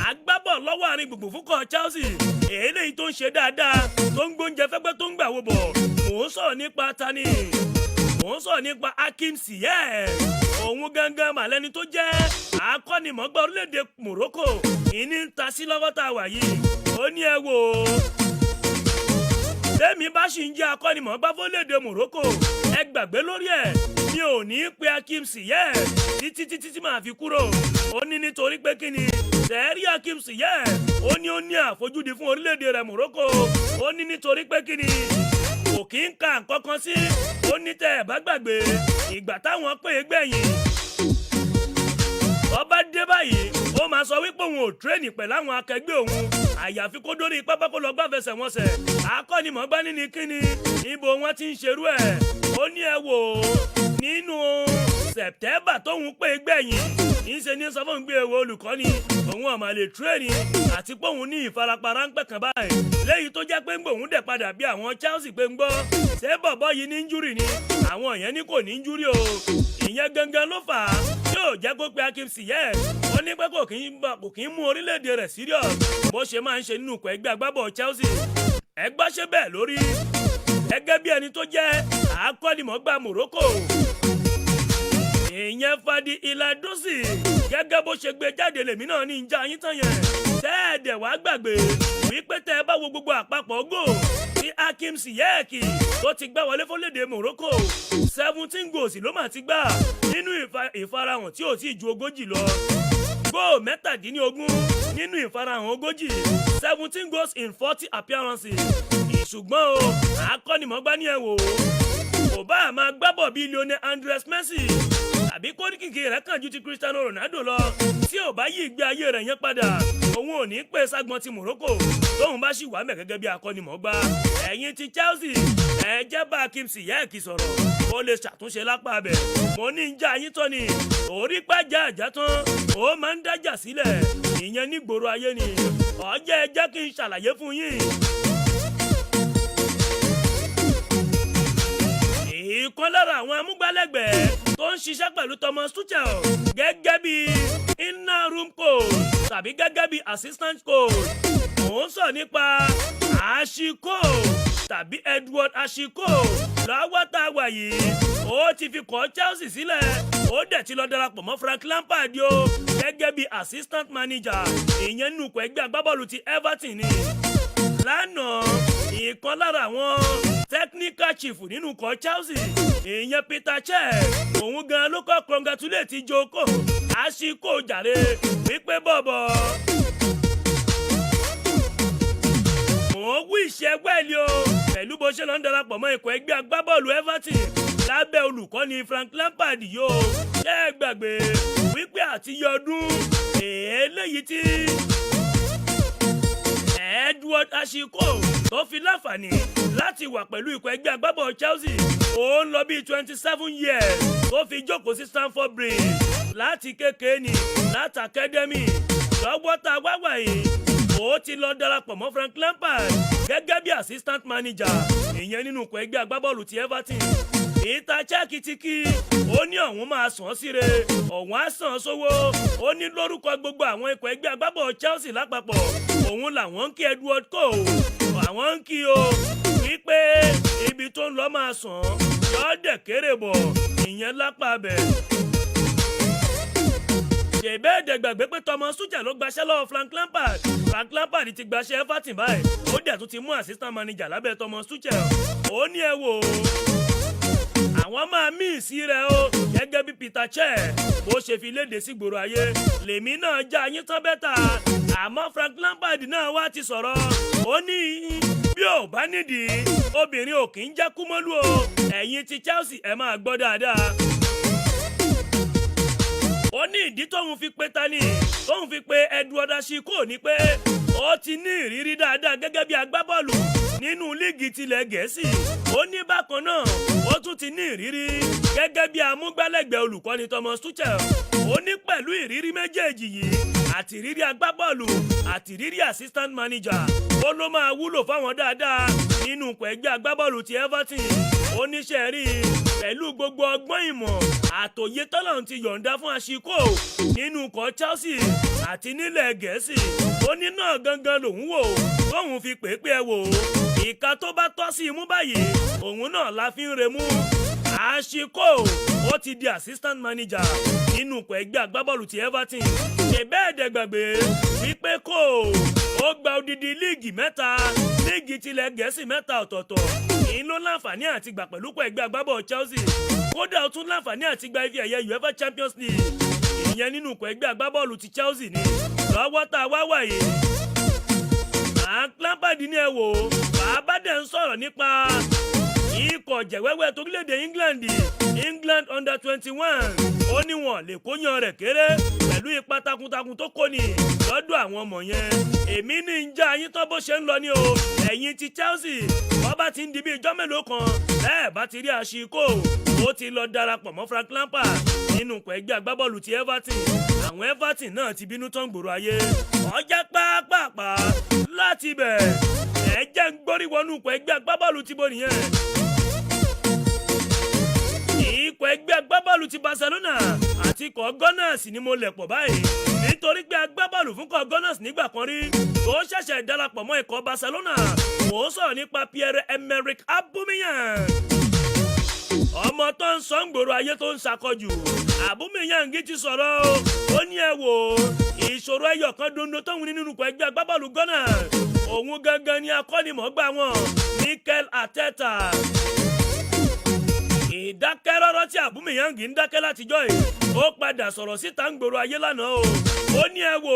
agbábọ̀ lọ́wọ́ àárín gbùngbùn fúnkọ̀ Chelsea eléyìí tó ń ṣe dáadáa tó ń gbóúnjẹ fẹ́gbẹ́ tó ń gbà wò bọ̀ mò ń sọ̀rọ̀ nípa tani mò ń sọ̀rọ̀ nípa Hakim Ziyech. Òun gangan màlẹ́ni tó jẹ́ akọ́nimọ̀ọ́gbá orílẹ̀-èdè Morocco ìní ń ta sí lọ́wọ́ tá a wà yìí. Ó ní ẹ wò ó tẹ́mi bá ṣì ń jẹ́ akọ́nimọ̀ọ́gbá fórílẹ̀-èdè Morocco ẹ gbàgbé lórí ẹ̀ mi ò ní pe Hakim Ziyech títí tí màá fi kúrò. Ó ní nítorí pé kí ni sẹ́ẹ̀rí Hakim Ziyech ó ní àfojúdi fún orílẹ̀-èdè rẹ̀ Morocco. Ó ní nítorí pé kí ni kò kí ń ka nǹkan kan sí. Ó ní tẹ́ ẹ̀ bá gbàgbé ìgbà táwọn pè é gbẹ̀yìn ọba dé báyìí ó máa sọ wípé òun ò tírẹ́nì pẹ̀lú àwọn akẹgbẹ́ òun àyàfi kó dórí pápá kó lọ gbáfẹsẹ̀wọnsẹ̀ akọ́nimọ̀ọ́gbá níní kíni níbo wọ́n ti ń ṣerú ẹ̀. Ó ní ẹ wò ó nínú September tóun pé gbẹ̀yìn níṣẹ́ ní sọ fún gbé ewo olùkọ́ni òun ọ̀mà lè tírẹ́nì àti pé òun ní ìfarapa ráńpẹ́ kan báyìí léyìí tó jẹ́ pé ń gbòun dẹ̀ padà bí àwọn Chelsea pé ń gbọ́ ṣé bọ̀bọ́ yìí ní injúrì ni àwọn yẹn ní kò ní injúrì o. Ìyẹn gangan ló fà á yóò jẹ́ kó pe Hakim Ziyech. Ó ní pé kò kí ń mú orílẹ̀-èdè rẹ̀ serious bó ṣe máa ń ṣe nínú ikọ̀ ẹgbẹ́ agbábọ̀ Chelsea. Ẹgbẹ́ ṣe bẹ́ẹ̀ lórí gẹ́gẹ́ bí ẹni tó jẹ́ akọ́nimọ̀ọ́gbá Morocco ìyẹn Fadi Iladosi gẹ́gẹ́ bó ṣe gbé jáde lèmi náà ní ìjà yín tán yẹn. Tẹ́ẹ̀dẹ̀ wá gbàgbé wípé tẹ́ ẹ bá wo gbogbo àpapọ̀ gò tí Hakim Ziyech tó ti gbá wọlé fórílẹ̀-èdè Morocco 17 goals ló mà ti gbà nínú ìfarahàn tí ò tí ju 40 lọ. Góò 17 nínú ìfarahàn 40 17 goals in 40 appearances. Ṣùgbọ́n o akọ́nimọ̀ọ́gbá ní ẹ wò ó bá máa gbábọ̀ bíi Lionel Andres Messi tàbí kóríkìkì rẹ̀ kàn ju ti Cristiano Ronaldo lọ tí ò bá yí ìgbé ayé rẹ̀ yẹn padà òun ò ní pè ságbọn ti Morocco tóun bá sì wà mẹ́ gẹ́gẹ́ bí akọ́nimọ̀ọ́gbá. Ẹ̀yin ti Chelsea ẹ jẹ́ bá Hakim Ziyech sọ̀rọ̀ ó lè ṣàtúnṣe lápá abẹ. Mo ní ń já yín tán ni orí pàjá àjá tán ó máa ń dájà sílẹ̀ ìyẹn nígboro ayé ni. Ọjọ́ ẹ jẹ́ kí n ṣàlàyé fún yín. Ìkan lára àwọn amúgbálẹ́gbẹ̀ẹ́ tó ń ṣiṣẹ́ pẹ̀lú Thomas Tuchel gẹ́gẹ́ bí inner room coach tàbí gẹ́gẹ́ bí assistant coach. Mò ń sọ nípa Ashiko tàbí Edward Ashiko. Lọ́wọ́ tá a wà yìí ó ti fi kọ́ Chelsea sílẹ̀ ó dẹ̀ ti lọ darapọ̀ mọ́ Frank Lampard o gẹ́gẹ́ bí assistant manager ìyẹn nínú ikọ̀ ẹgbẹ́ agbábọ́ọ̀lù ti Everton ni. Lánàá ìkan lára àwọn technical chief nínú ikọ̀ Chelsea ìyẹn Peter Cech òun gan ló kọ́ congratulate Joko Ashiko jàre wípé bọ̀bọ̀ mò ń wí ìṣẹ́ wẹ́ẹ̀lì o pẹ̀lú bó ṣe lọ ń darapọ̀ mọ́ ikọ̀ ẹgbẹ́ agbábọ́ọ̀lù Everton lábẹ́ olùkọ́ni Frank Lampard yóò ṣe é gbàgbé wípé àtiyọ ọdún eléyìí tí Edward Ashiko tó fi láǹfààní láti wà pẹ̀lú ikọ̀ ẹgbẹ́ agbábọ́ọ̀lù Chelsea ó ń lọ bí 27 years tó fi jókòó sí Stamford Bridge láti kékeré ní láti academy lọ́gbọ́n tá a wá wà yìí ó ti lọ darapọ̀ mọ́ Frank Lampard gẹ́gẹ́ bí assistant manager ìyẹn nínú ikọ̀ ẹgbẹ́ agbábọ́ọ̀lù ti Everton. Peter Cech ti kí ó ní ọ̀hún máa sàn án síre ọ̀hún á sàn án sówó ó ní lórúkọ gbogbo àwọn ikọ̀ ẹgbẹ́ agbábọ́ọ̀lù Chelsea lápapọ̀ òun làwọn ń kí Edward Cole àwọn ń kí o wípé ibi tó ń lọ máa sàn án yọ̀ọ́ dẹ̀ kéré bọ̀ ìyẹn lápá bẹ̀. ṣèbéèdè gbàgbé pé Thomas Tuchel ló gbaṣẹ́ lọ́wọ́ Frank Lampard ti gbaṣẹ́ Everton báyìí ó dẹ̀ tún ti mú assistant manager lábẹ́ Thomas Tuchel. Ó ní ẹ wò ó àwọn máa mí ìsí rẹ̀ o gẹ́gẹ́ bí Peter Cech bó ṣe fi léde sí gbòòrò ayé lèmi náà já yín tán bẹ́tà àmọ́ Frank Lampard náà wá ti sọ̀rọ̀ ó ní bí ò bá nídìí obìnrin ò kì í jẹ́ kúmọ́lú o ẹ̀yin ti Chelsea ẹ máa gbọ́ dáadáa. Ó ní ìdí tóun fi pe tani tóun fi pe Edward Ashiko ní pé ó ti ní ìrírí dáadáa gẹ́gẹ́ bí agbábọ́ọ̀lù nínú líìgì líìgì tilẹ̀ Gẹ̀ẹ́sì. Ó ní bákan náà ó tún ti ní ìrírí gẹ́gẹ́ bí amúgbálẹ́gbẹ̀ẹ́ olùkọ́ni Thomas Tuchel. Ó ní pẹ̀lú ìrírí méjèèjì yìí àti ìrírí agbábọ́ọ̀lù àti ìrírí assistant manager, ó ló máa wúlò fáwọn dáadáa nínú ikọ̀ ẹgbẹ́ agbábọ́ọ̀lù ti Everton. Ó níṣẹ́ rí pẹ̀lú gbogbo ọgbọ́n ìmọ̀ àtòyé tọ́lọ́run ti yọ̀ǹda fún àṣìkò nínú ikọ̀ Chelsea àti nílẹ̀ Gẹ̀ẹ́sì. Ó ní náà gangan lòun wò tóun fi pèépè ẹ wò ìka tó bá tọ́ sí imú báyìí òun náà la fi ń remú. Àṣìkò ó ti di assistant manager nínú ikọ̀ ẹgbẹ́ agbábọ́ọ̀lù ti Everton. Ṣe bẹ́ẹ̀ dẹ̀ gbàgbé wípé kò ó gba odidi líìgì mẹ́ta, líìgì tilẹ̀ Gẹ̀ẹ́sì mẹ́ta ọ̀tọ̀ọ̀tọ̀. Ìyẹn ló láǹfààní àti gbà pẹ̀lú ikọ̀ ẹgbẹ́ agbábọ́ọ̀lù Chelsea. Kódà ó tún láǹfààní àti gba ife ẹ̀yẹ UEFA Champions League. Ìyẹn nínú ikọ̀ ẹgbẹ́ agbábọ́ọ̀lù ti Chelsea ni. Lọ́wọ́ tá a wá wà yìí, Lampard ní ẹ wò bàbá dẹ̀ ń sọ̀rọ̀ nípa ikọ̀ jẹ̀wẹ́wẹ́ torílẹ̀-èdè England under 21. Ó ní wọn lè kóyan rẹ̀ kéré pẹ̀lú ipa takuntakun tó kó ní lọ́dọ̀ àwọn ọmọ yẹn. Èmi ní ń já yín tán bó ṣe ń lọ ní o. Ẹ̀yin ti Chelsea wọ́n bá ti ń di bí ijọ́ mélòó kan bẹ́ẹ̀ bá ti rí àṣìkò ó ti lọ darapọ̀ mọ́ Frank Lampard nínú ikọ̀ ẹgbẹ́ agbábọ́ọ̀lù ti Everton. Àwọn Everton náà ti bínú tán gbòòrò ayé. Wọ́n já pápápá láti bẹ̀ ẹ jẹ́ ń gbórí wọnú ikọ̀ ẹgbẹ́ agbábọ́ọ̀lù ti bo nìyẹn. Ikọ̀ ẹgbẹ́ agbábọ́ọ̀lù ti Barcelona àti ikọ̀ Gunners ni mo lẹ̀ pọ̀ báyìí nítorí pé agbábọ́ọ̀lù fún ikọ̀ Gunners nígbà kan rí tó ṣẹ̀ṣẹ̀ darapọ̀ mọ́ ikọ̀ Barcelona. Mò ń sọ̀rọ̀ nípa Pierre-Emerick Aubameyang. Ọmọ tó ń sọ ń gbòòrò ayé tó ń ṣàkọjù. Aubameyang ti sọ̀rọ̀ ó ní ẹ wò ìṣòro ẹyọ kan dondo tóun ní nínú ikọ̀ ẹgbẹ́ agbábọ́ọ̀lù Gunners. Òun gangan ni akọ́nimọ̀ọ́gbà wọn Mikel Arteta. Ìdákẹ́rọ́rọ́ tí Aubameyang ń dákẹ́ látijọ́ yìí ó padà sọ̀rọ̀ síta ń gbòòrò ayé lánàá o. Ó ní ẹ wò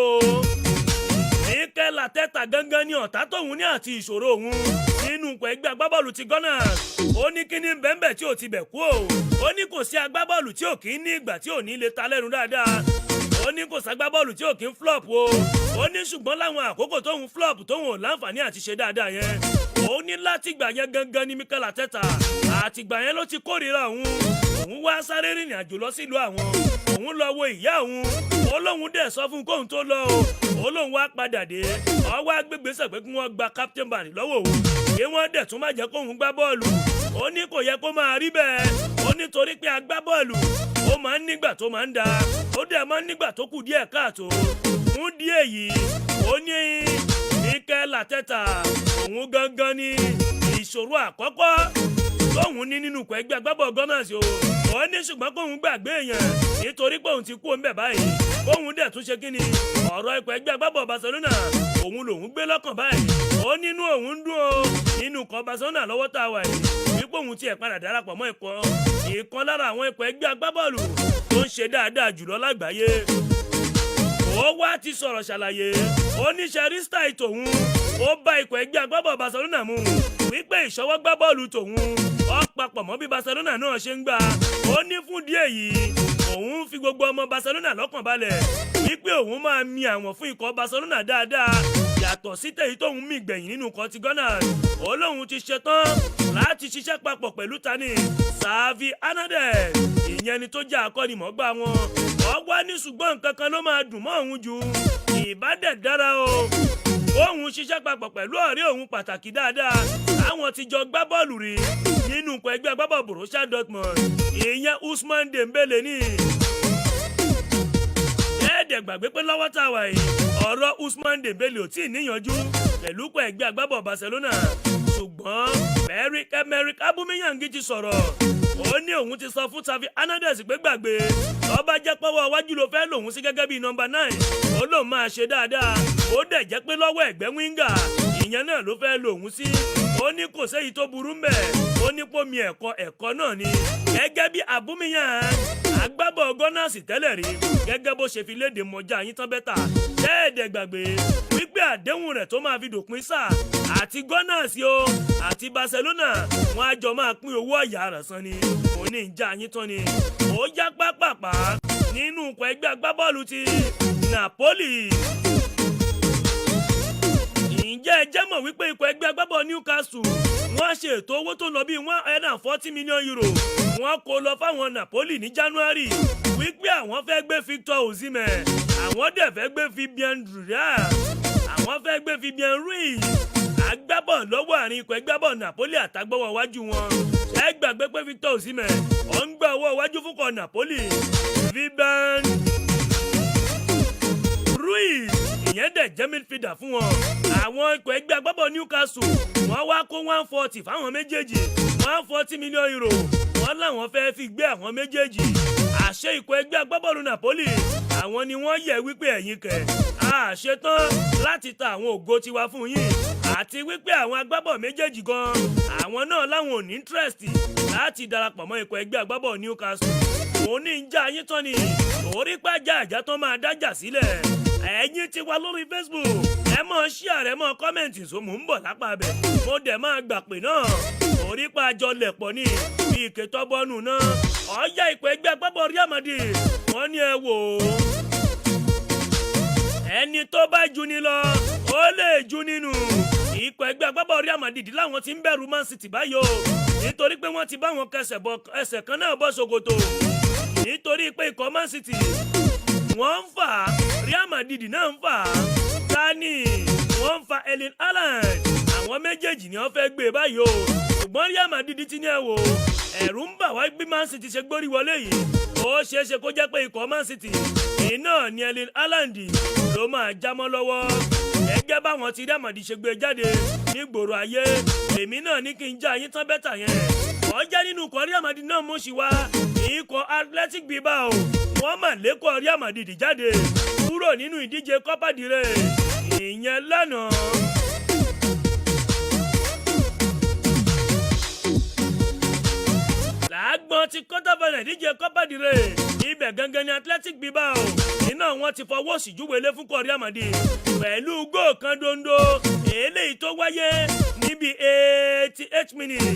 Mikel Arteta gangan ni ọ̀tá tóun ní àti ìṣòro òun nínú ikọ̀ ẹgbẹ́ agbábọ́ọ̀lù ti Gunners. Ó ní kíní bẹ́ẹ̀nbẹ́ẹ̀ tí ò ti bẹ̀ kú o. Ó ní kò sí agbábọ́ọ̀lù tí ò kì í ní ìgbà tí ò ní lè ta lẹ́nu dáadáa. Ó ní kò ságbábọ́ọ̀lù tí ò kì í flop o. Ó ní ṣùgbọ́n láwọn àkókò tóun flop tóun ò láǹfààní àti ṣe dáadáa yẹn. Ó ní láti gbà yẹn gangan ni Mikel Arteta àtìgbà yẹn ló ti kórìíra òun. Òun wá sáré rìnrìn àjò lọ sílùú àwọn. Òun lọ wo ìyá òun. Ó lóun dẹ̀ sọ fún kóun tó lọ o. Ó lóun wá padà dé. Ó wá gbégbèsè pé kí wọ́n gba captain band lọ́wọ́ òun. Kí wọ́n dẹ̀ tún má jẹ́ kóun gbá bọ́ọ̀lù. Ó ní kò yẹ kó máa rí bẹ́ẹ̀. Ó ní torí pé agbábọ́ọ̀lù ó máa ń nígbà tó máa ń da. Ó dẹ̀ máa ń nígbà tó kù díẹ̀ káàtó. Fún díẹ̀ yìí ó ní Mikel Arteta òun gangan ni ìṣòro àkọ́kọ́ tóun ní nínú ikọ̀ ẹgbẹ́ agbábọ́ọ̀lù Gunners o. Ó ní ṣùgbọ́n kóun gbàgbé èèyàn nítorí pé òun ti kú òǹbẹ̀ báyìí. Kóun dẹ̀ tún ṣe kí ni ọ̀rọ̀ ikọ̀ ẹgbẹ́ agbábọ́ọ̀lù Barcelona òun lòun gbé lọ́kàn báyìí. Ó nínú òun ń dún o nínú ikọ̀ Barcelona lọ́wọ́ tá a wà yìí wípé òun tiẹ̀ padà darapọ̀ mọ́ ìkan lára àwọn ikọ̀ ẹgbẹ́ agbábọ́ọ̀lù tó ń ṣe dáadáa jùlọ lágbàáyé. Ó wá ti sọ̀rọ̀ ṣàlàyé ó ní ṣẹ́rísítà tòun ó bá ikọ̀ ẹgbẹ́ agbábọ́ọ̀lù Barcelona mu wípé ìṣọwọ́ gbá bọ́ọ̀lù tòun ó papọ̀ mọ́ bí Barcelona náà ṣe ń gbà. Ó ní fún díẹ̀ yìí òun fi gbogbo ọmọ Barcelona lọ́kàn balẹ̀ wípé òun máa mi àwọn fún ikọ̀ Barcelona dáadáa yàtọ̀ sí tèyí tóun mì gbẹ̀yìn nínú ikọ̀ ti Gunners. Ó lóun ti ṣetán láti ṣiṣẹ́ papọ̀ pẹ̀lú tani Xavi Hernandez ìyẹn ni tó jẹ́ akọ́nimọ̀ọ́gbà wọn. Ó wá ní ṣùgbọ́n nǹkan kan ló máa dùn mọ́ òun jù ìbádẹ̀ dára o. Òun ṣiṣẹ́ papọ̀ pẹ̀lú ọ̀rẹ́ òun pàtàkì dáadáa àwọn ti jọ gbá bọ́ọ̀lù rí nínú ikọ̀ ẹgbẹ́ agbábọ́ọ̀lù Borussia Dortmund ìyẹn Ousmane Dembele ní. Ẹ̀ẹ́dẹ̀ gbàgbé pé lọ́wọ́ tá a wà yìí ọ̀rọ̀ Ousmane Dembele ò tí ì níyanjú pẹ̀lú ikọ̀ ẹgbẹ́ agbábọ́ọ̀lù Barcelona. Ṣùgbọ́n Pierre-Emerick Aubameyang ti sọ̀rọ̀. Ó ní òun ti sọ fún Xavi Hernandez pé gbàgbé tó bá jẹ́ pọ́wọ́ iwájú ló fẹ́ lòun sí gẹ́gẹ́ bíi nọ́mbà 9 ó lòun máa ṣe dáadáa. Ó dẹ̀ jẹ́ pé lọ́wọ́ ẹ̀gbẹ́ wíńgà ìyẹn náà ló fẹ́ lòun sí. Ó ní kò séyìí tó burú mbẹ̀. Ó ní pómi ẹ̀kọ́ náà ni gẹ́gẹ́ bí Aubameyang agbábọ̀ Gunners tẹ́lẹ̀ rí gẹ́gẹ́ bó ṣe fi léde mọ́jà yín tán bẹ́tà. Ẹ̀ẹ́dẹ̀ gbàgbé wípé àdéhùn rẹ̀ tó máa fi dòpin sáà àti Gunners o àti Barcelona wọn á jọ máa pín owó ọ̀yà rẹ̀ san ni. Òní ìjà yín tán ni. Ó já pápápá nínú ikọ̀ ẹgbẹ́ agbábọ́ọ̀lù ti Napoli. Ǹjẹ́ ẹ jẹ́ mọ̀ wípé ikọ̀ ẹgbẹ́ agbábọ̀ Newcastle wọ́n ṣe ètò owó tó lọ bíi €140 million wọ́n kó lọ fáwọn Napoli ní January wípé àwọn fẹ́ gbé Victor Osimhen, àwọn dẹ̀ fẹ́ gbé Fabian Ruiz, àwọn fẹ́ gbé Fabian Ruiz agbábọ̀ lọ́wọ́ àárín ikọ̀ ẹgbẹ́bọ̀ Napoli àtàgbọ́wọ́ wájú wọn. ẹ gbàgbé pé Victor Osimhen ó ń gbá owó wájú fúnkọ̀ Napoli. Fabian Ruiz ìyẹn dẹ̀ jẹ́ midfielder fún wọn. àwọn ikọ̀ ẹgbẹ́ agbábọ̀ Newcastle wọ́n wá kó 140 fáwọn méjèèjì, €140 million wọ́n láwọn fẹ́ fi gbé àwọn méjèèjì. àṣẹ ikọ̀ ẹgbẹ́ agbábọ̀lù Napoli àwọn ni wọ́n yẹ wípé ẹ̀yin kẹ̀ àṣetán láti ta àwọn ògo tiwa fún yín, àti wípé àwọn agbábọ̀ méjèèjì gan àwọn náà láwọn ò ní interest láti darapọ̀ mọ́ ikọ̀ ẹgbẹ́ agbábọ̀ Newcastle. òun ní ń já yín tán ni orí pàjá àjà tán máa dájà sílẹ̀. ẹ̀yin ti wà lórí Facebook, ẹ mọ̀ share, ẹ mọ̀ kọ́mẹ̀ntì sómù ń bọ̀ lápá bẹ̀. mo dẹ̀ máa gbà pé náà orí pàjọ lẹ̀pọ̀ ni bí ike tọ́bọ́nù náà. ọ̀ya ikọ̀ ẹgbẹ́ agbábọ̀ Real Madrid wọ́n ní ẹ wò ó, ẹni tó bá jù ní lọ ó lè jù nínú. ikọ̀ ẹgbẹ́ agbábọ̀ Real Madrid láwọn ti ń bẹ̀rù Man City báyò nítorí pé wọ́n ti bá wọn ẹsẹ̀ kan náà bọ́ ṣòkòtò, nítorí pé ikọ̀ Man City wọ́n ń fà á, Real Madrid náà ń fà á. tani wọ́n ń fa Erling Haaland, àwọn méjèèjì ni wọ́n fẹ́ gbé báyò. ṣùgbọ́n Real Madrid ti ní ẹ wò ẹ̀rù ń bà wá bí Man City ṣe gbórí wọlé yìí. ó ṣeéṣe kó jẹ́ pé ikọ̀ Man City iná ni Erling Haaland ló máa jámọ́ lọ́wọ́. gẹ́gẹ́ báwọn ti Real Madrid ṣe gbé jáde nígboro ayé, èmi náà ní kí n já yín tán bẹ́tà yẹn. ọjà nínú ikọ̀ Real Madrid náà mú sí wa ikọ̀ Athletic Bilbao wọ́n mà lékọ̀ Real Madrid jáde kúrò nínú ìdíje Copa del Rey ìyẹn lánàá. làágbọ́n ti kọ́tàbọ̀nà ìdíje Copa del Rey ibẹ̀ gangan ni Athletic Bilbao iná wọn ti fọwọ́ sí júwèlé fún ikọ̀ Real Madrid pẹ̀lú góò kan dondo eléyìí tó wáyé níbi 88 minutes.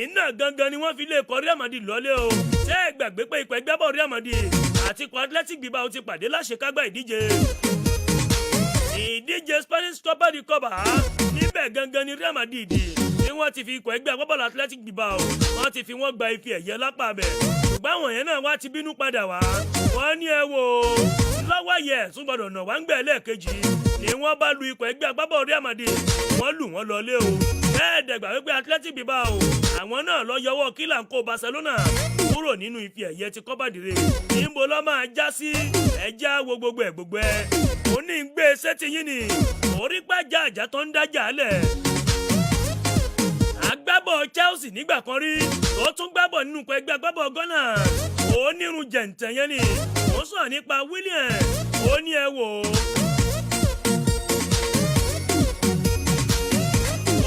iná gangan ni wọ́n fi lé ikọ̀ Real Madrid lọ́lé o. ṣé ẹ gbàgbé pé ikọ̀ ẹgbẹ́bọ̀ Real Madrid àti ikọ̀ Athletic Bilbao ti pàdé láṣekágbá ìdíje Spanish Copa del Rey níbẹ̀ gangan ni Real Madrid ni wọ́n ti fi ikọ̀ ẹgbẹ́ agbábọ́ọ̀lù Athletic Bilbao wọ́n ti fi wọ́n gba ife ẹ̀yẹ lápá bẹ̀. ṣùgbọ́n àwọn yẹn náà wá ti bínú padà wá. wọ́n ní ẹ wò ó lọ́wọ́ yẹ ẹ̀sùn gbọ́dọ̀ nà wá ń gbẹ̀ lẹ́ẹ̀kejì ni wọ́n bá lu ikọ̀ ẹgbẹ́ agbábọ́ọ̀lù Real Madrid wọ́n lù wọ́n lọlé o. bẹ́ẹ̀ dẹ̀gbà wípé Athletic Bilbao àwọn náà lọ yọwọ́ kílàńkó Barcelona kúrò nínú ife ẹ̀yẹ ti Copa del Rey. níbo ló máa já sí ẹja wo gbogbo ẹ̀ ó ní ń gbé sétí yín ni orí pàjá àjà tó ń dájà lẹ̀. agbábọ̀ Chelsea nígbà kan rí tó tún gbábọ̀ nínú ikọ̀ ẹgbẹ́ agbábọ̀ Ghana onírun jẹ̀ǹtẹ̀ yẹn ni ó sọ̀rọ̀ nípa William. ó ní ẹ wò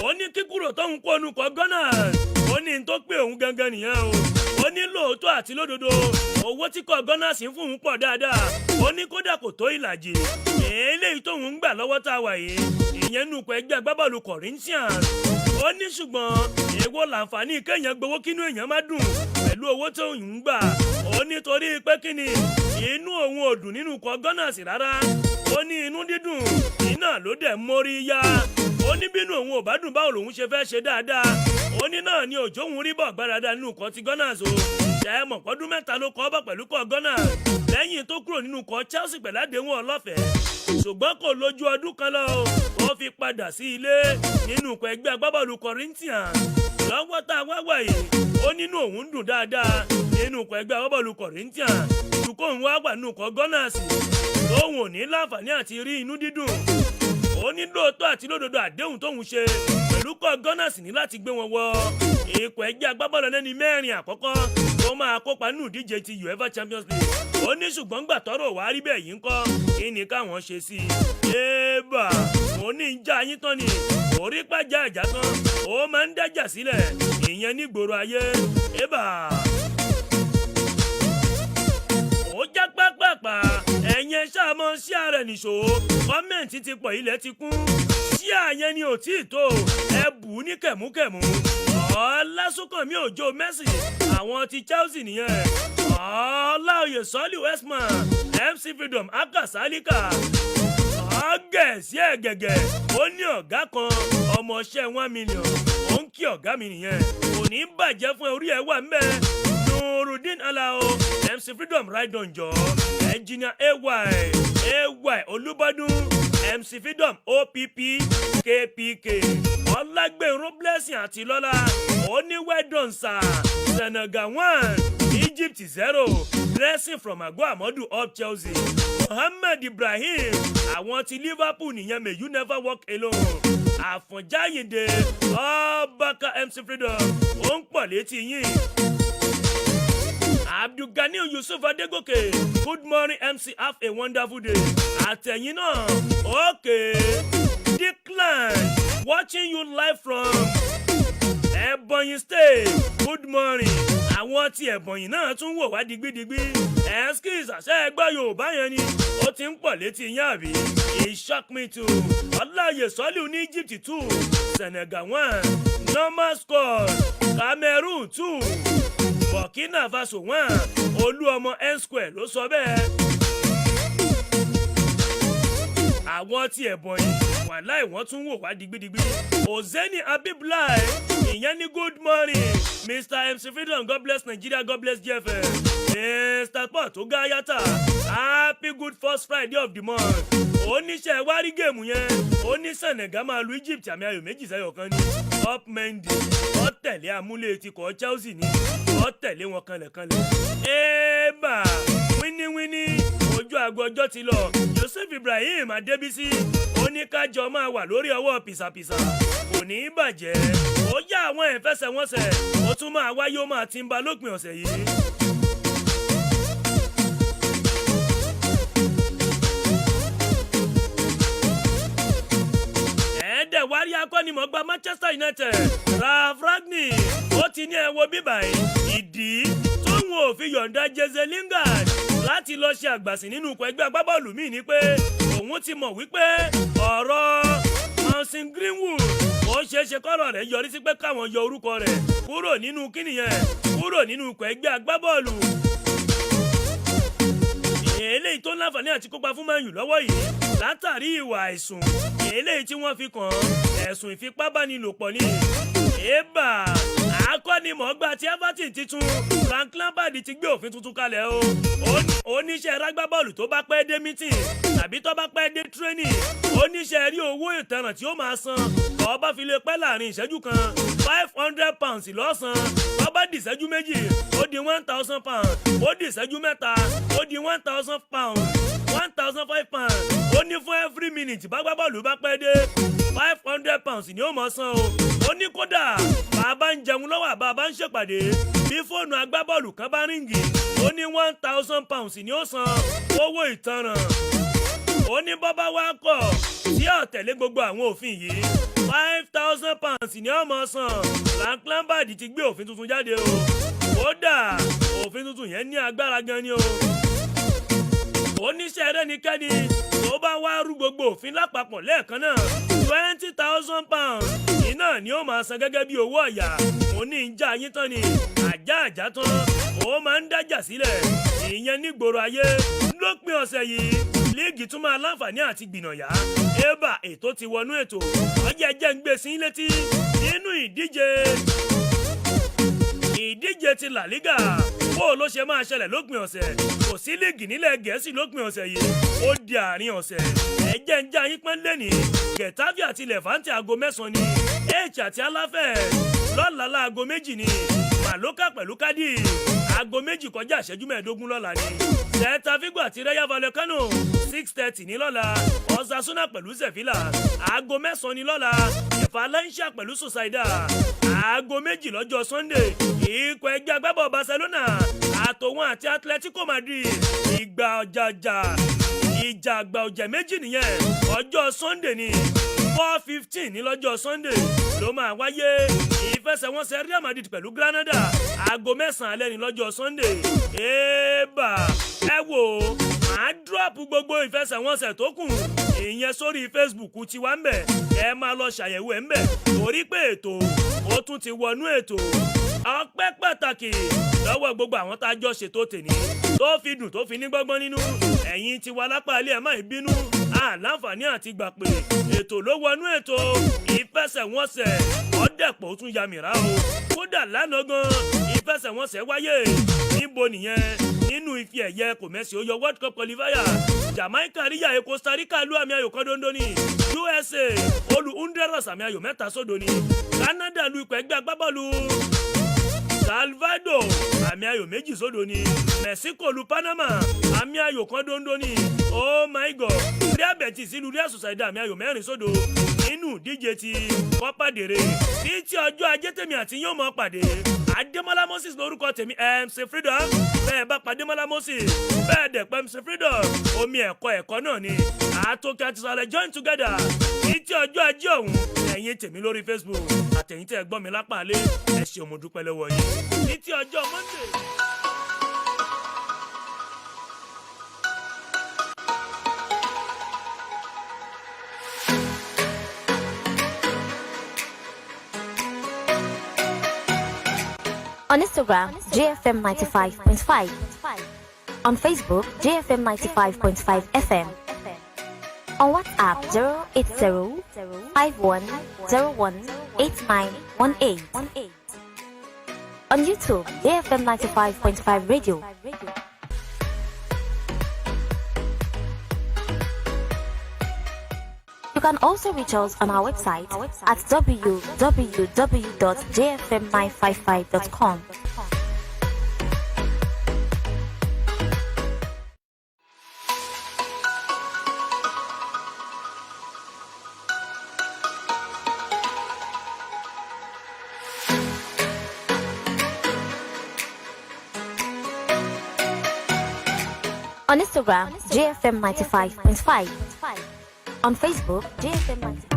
ó ní kíkúrò tóun kó onú kọ Ghana ó ní tó pé òun gangan nìyẹn o. ó ní lóòótọ́ àti lódodo owó tí kọ Ghana sì ń fún un pọ̀ dáadáa. ó ní kódà kò tó ìlàjì eléyìí tóun ń gbà lọ́wọ́ tá a wà yìí ìyẹn nù pẹ́ ẹgbẹ́ agbábọ́ọ̀lù Corinthians. ó ní ṣùgbọ́n èwo làǹfààní kéèyàn gbowó kínú èèyàn má dùn pẹ̀lú owó tóun ń gbà. ó ní torí pé kíni inú òun ò dùn nínú kọ Ghana sí rárá. ó ní inú dídùn iná ló dẹ̀ mórí yá. ó ní bínú òun ò bá dùn báwo lòun ṣe fẹ́ ṣe dáadáa. ó ní náà ni òjò òun rí bọ̀ gbáradá nínú kọ ti Ghana so. ṣe mọ̀ pọ́dún mẹ́ta ló kọ́ bọ̀ pẹ̀lú kọ Ghana lẹ́yìn tó kúrò nínú kọ Chelsea pẹ̀lú àdéhùn ọlọ́fẹ̀ẹ́. ṣùgbọ́n kò lójú ọdún kan lọ ó fi padà sí ilé nínú ikọ̀ ẹgbẹ́ agbábọ́ọ̀lù Corinthians. lọ́wọ́ tá a wá wà yìí ó nínú òun dùn dáadáa nínú ikọ̀ ẹgbẹ́ agbábọ́ọ̀lù Corinthians ṣùkọ́ òun wá wà nínú ikọ̀ Ghana sí tóun ò ní láǹfààní àti rí inú dídùn. ó ní lóòótọ́ àti lódodo àdéhùn tóun ṣe pẹ̀lú ikọ̀ Ghana sí ní láti gbé wọn wọ ikọ̀ ẹgbẹ́ agbábọ́ọ̀lù ẹni mẹ́rin àkọ́kọ́ tó máa kópa nínú ìdíje ti UEFA Champions League. ó ní ṣùgbọ́n gbà tọ́rọ̀ wá rí bẹ́ẹ̀ yìí ń kọ́ kí ni káwọn ṣe sí i. ébà mo ní ń já yín tán ni orí pàjá ìjà tán ó máa ń dájà sílẹ̀ ìyẹn nígboro ayé. ébà ó já pápápá ẹ̀yẹn ṣáàmọ́ sí ààrẹ nìṣó kọ́mẹ̀ntì ti pọ̀ ilẹ̀ ti kún sí àyẹn ni ò tí ì tó ẹ bù ú ní kẹ̀múkẹ̀mú. ọlásùnkànmí òjò Messi àwọn ti Chelsea nìyẹn. ọláòyè sọ́ọ̀lì Westman MC Freedom Akasalika ọ̀gẹ̀sì ẹ̀gẹ̀gẹ̀ ó ní ọ̀gá kan ọmọọṣẹ́ 1 million ó ń kí ọ̀gá mi nìyẹn kò ní bàjẹ́ fún orí ẹ̀ wà ń bẹ́ẹ̀ Nurudeen Alao MC Freedom Ride on jọ Engineer AY Olúbọdún MC Freedom OPP KPK Ọlágbèrún Blessing àti Lọ́lá oníwẹ́dọ̀n sir Senegal 1 Egypt 0 Blessing from Agbo Amadu up Chelsea Mohammed Ibrahim àwọn ti Liverpool nìyẹn may you never walk alone Àfọ̀njáyìndé Ọbàkà MC Freedom ó ń pọ̀ létí yín. Abdulgani Yusuf Adegoke good morning MC have a wonderful day àtẹ̀yìn náà okay Declan watching you live from Ebonyi State good morning àwọn tí Ebonyi náà tún wò wá digbidigbi excuse àṣẹ ẹgbẹ́ Yorùbá yẹn ni ó ti ń pọ̀ létí yín àbí it shock me too ọláyè sọ́lù ní Egypt 2 Senegal 1 normal score Cameroon 2 Burkina Faso 1 Olúọmọ N-Square ló sọ bẹ́ẹ̀. Àwọn tí Ebonyi wàláì wọ́n tún wò wá digbidigbi. Ozeni Abiblai ìyẹn ní good morning Mr MC Freedom God bless Nigeria God bless GFM Mr Paul tó gá yàtà happy good first Friday of the month. Oníṣẹ́ wárí géèmù yẹn ó ní Senegal máa lu Egypt àmì ayò 2-0 kan ní up Mendy ó tẹ̀lé amúlé ti kọ́ Chelsea ní ó tẹ̀lé wọn kanlẹ̀kanlẹ̀. Ébà wíníwíní ojú àgọ́ ọjọ́ ti lọ Yusuf Ibrahim Adébísí ó ní kájọ máa wà lórí ọwọ́ pìsàpìsà kò ní í bàjẹ́ ó yá àwọn ìfẹsẹ̀wọnsẹ̀ ó tún máa wáyé ó máa ti ń ba lópin ọ̀sẹ̀ yìí. Wárí akọ́nimọ̀ọ́gbá Manchester United Ralph Ragnick ó ti ní ẹ wo bíbà yìí ìdí tóun ò fi yọ̀ǹda Jesse Lingard láti lọ ṣe àgbàsìn nínú ikọ̀ ẹgbẹ́ agbábọ́ọ̀lù míì ni pé òun ti mọ̀ wípé ọ̀rọ̀ Mason Greenwood ó ṣeéṣe kọ́rọ̀ rẹ̀ yọrí sí pé káwọn yọ orúkọ rẹ̀ kúrò nínú kíníyẹn kúrò nínú ikọ̀ ẹgbẹ́ agbábọ́ọ̀lù eléyìí tó láǹfààní àti kópa fún Man U lọ́wọ́ yìí látàrí ìwà àìsùn eléyìí tí wọ́n fi kàn ẹ̀sùn ìfipábánilòpọ̀ ní. Ébà akọ́nimọ̀ọ́gbá ti Everton titun Frank Lampard ti gbé òfin tuntun kalẹ̀ o. Oníṣẹ́ rágbábọ́ọ̀lù tó bá pẹ́ dé meeting tàbí tó bá pẹ́ dé training oníṣẹ́ rí owó ìtanràn tí ó máa san ó bá fi lè pẹ́ láàrin ìṣẹ́jú kan £500 lọ́sàn-án ó bá di ìṣẹ́jú méjì ó di £1,000 ó di ìṣẹ́jú mẹ́ta ó di £1,000 £1,005 ó ní fún every minute bágbábọ́ọ̀lù bá pẹ́ dé £500 ni ó mọ̀ san o. Ó ní kódà bàbá ń jẹun lọ́wọ́ àbá ń ṣèpàdé bí fóònù agbábọ́ọ̀lù kan bá ríngì ó ní £1,000 ni ó san owó ìtanràn. Ó ní bọ́bá wá kọ̀ tí ó tẹ̀lé gbogbo àwọn òfin yìí £5,000 ni ó mọ̀ san. Frank Lampard ti gbé òfin tuntun jáde o. Kódà òfin tuntun yẹn ní agbára gan ni o. Oníṣẹ́ ẹlẹ́nikẹ́ni tó bá wá rú gbogbo òfin lápapọ̀ lẹ́ẹ̀kan náà £20,000 iná ni ó máa san gẹ́gẹ́ bí owó ọ̀yà. Mo ní ń já yín tán ni àjá tán ó máa ń dájà sílẹ̀ ìyẹn nígboro ayé. Lópin ọ̀sẹ̀ yìí líìgì tún máa láǹfààní àti gbìnàyà. Ébà ètò ti wọnú ètò ọjà jẹ́ ń gbé sí létí nínú ìdíje ti La Liga bó ló ṣe máa ṣẹlẹ̀ lópin ọ̀sẹ̀ kò sí líìgì nílẹ̀ Gẹ̀ẹ́sì lópin ọ̀sẹ̀ yìí ó di àárín ọ̀sẹ̀ ẹ̀jẹ̀ ń já yín pẹ́ lẹ́nìí Getafe àti Levante aago 9 ni H àti Aláfẹ́ lọ́la láago 2 ni Mallorca pẹ̀lú Cádiz aago 2 kọjá ìṣẹ́jú 15 lọ́la ni Celta Vigo àti Rayo Vallecano 6:30 ní lọ́la Osasuna pẹ̀lú Sevilla aago 9 ní lọ́la Valencia pẹ̀lú Sociedad aago 2 lọ́jọ́ Sunday ikọ̀ ẹgbẹ́ agbábọ̀ Barcelona àtòwọn àti Atletico Madrid ìgbà ọ̀jẹ̀ méjì nìyẹn ọjọ́ Sunday ni 4:15 ní lọ́jọ́ Sunday ló máa wáyé ìfẹsẹ̀wọnsẹ̀ Real Madrid pẹ̀lú Granada aago 9 alẹ́ ní lọ́jọ́ Sunday. Ébà ẹ wò máa drop gbogbo ìfẹsẹ̀wọnsẹ̀ tó kù ìyẹn sórí Facebook tiwa ń bẹ̀ ẹ máa lọ ṣàyẹ̀wò ẹ̀ ń bẹ̀ torí pé ètò ó tún ti wọnú ètò. Ọpẹ́ pàtàkì lọ́wọ́ gbogbo àwọn tá a jọ ṣètò tèní tó fi dùn tó fi ní gbọ́ngbọ́n nínú ẹ̀yin tiwa lápá ilé ẹ̀ má bínú àláǹfààní àti gbà pé ètò ló wọnú ètò ìfẹsẹ̀wọnsẹ̀ ọ̀dẹ̀pọ̀ ó tún ya mìíràn o kódà lánàá gan ìfẹsẹ̀wọnsẹ̀ wáyé níbo nìyẹn nínú ife ẹ̀yẹ kò mẹ́sì ó yọ world cup qualifier Jamaica ríyà Costa Rica lu àmì ayò kan dondo ni USA olú Honduras àmì ayò 3-0 ni Canada lu ikọ̀ ẹgbẹ́ agbábọ́ọ̀lù Salvador àmì ayò 2-0 ni Mexico lu Panama àmì ayò kan dondo ni oh my god Real Betis ìlú Real Sociedad àmì ayò 4-0 nínú díje ti Copa del Rey títí ọjọ́ ajé tèmi àti yóò mọ̀ pàdé Adémọ́lá Moses lórúkọ tèmi MC Freedom bẹ́ẹ̀ bá pàdé Mọ́lá Moses bẹ́ẹ̀ dẹ̀ pẹ́ MC Freedom omi ẹ̀kọ́ náà ni àtòkè àti sàlẹ̀ join together títí ọjọ́ ajé ọ̀hún ẹ̀yin tèmi lórí Facebook àtẹ̀yìn tẹ́ gbọ́ mi lápá alẹ́ ẹ ṣé mo dúpẹ́ lọ́wọ́ yín títí ọjọ́ Monday. On Instagram, JFM 95.5. On Facebook, JFM 95.5 FM. On WhatsApp, 080-5101-8918. On YouTube, JFM 95.5 Radio. You can also reach us on our website at www.jfm955.com. On Instagram, JFM 95.5. On Facebook, JFM 95.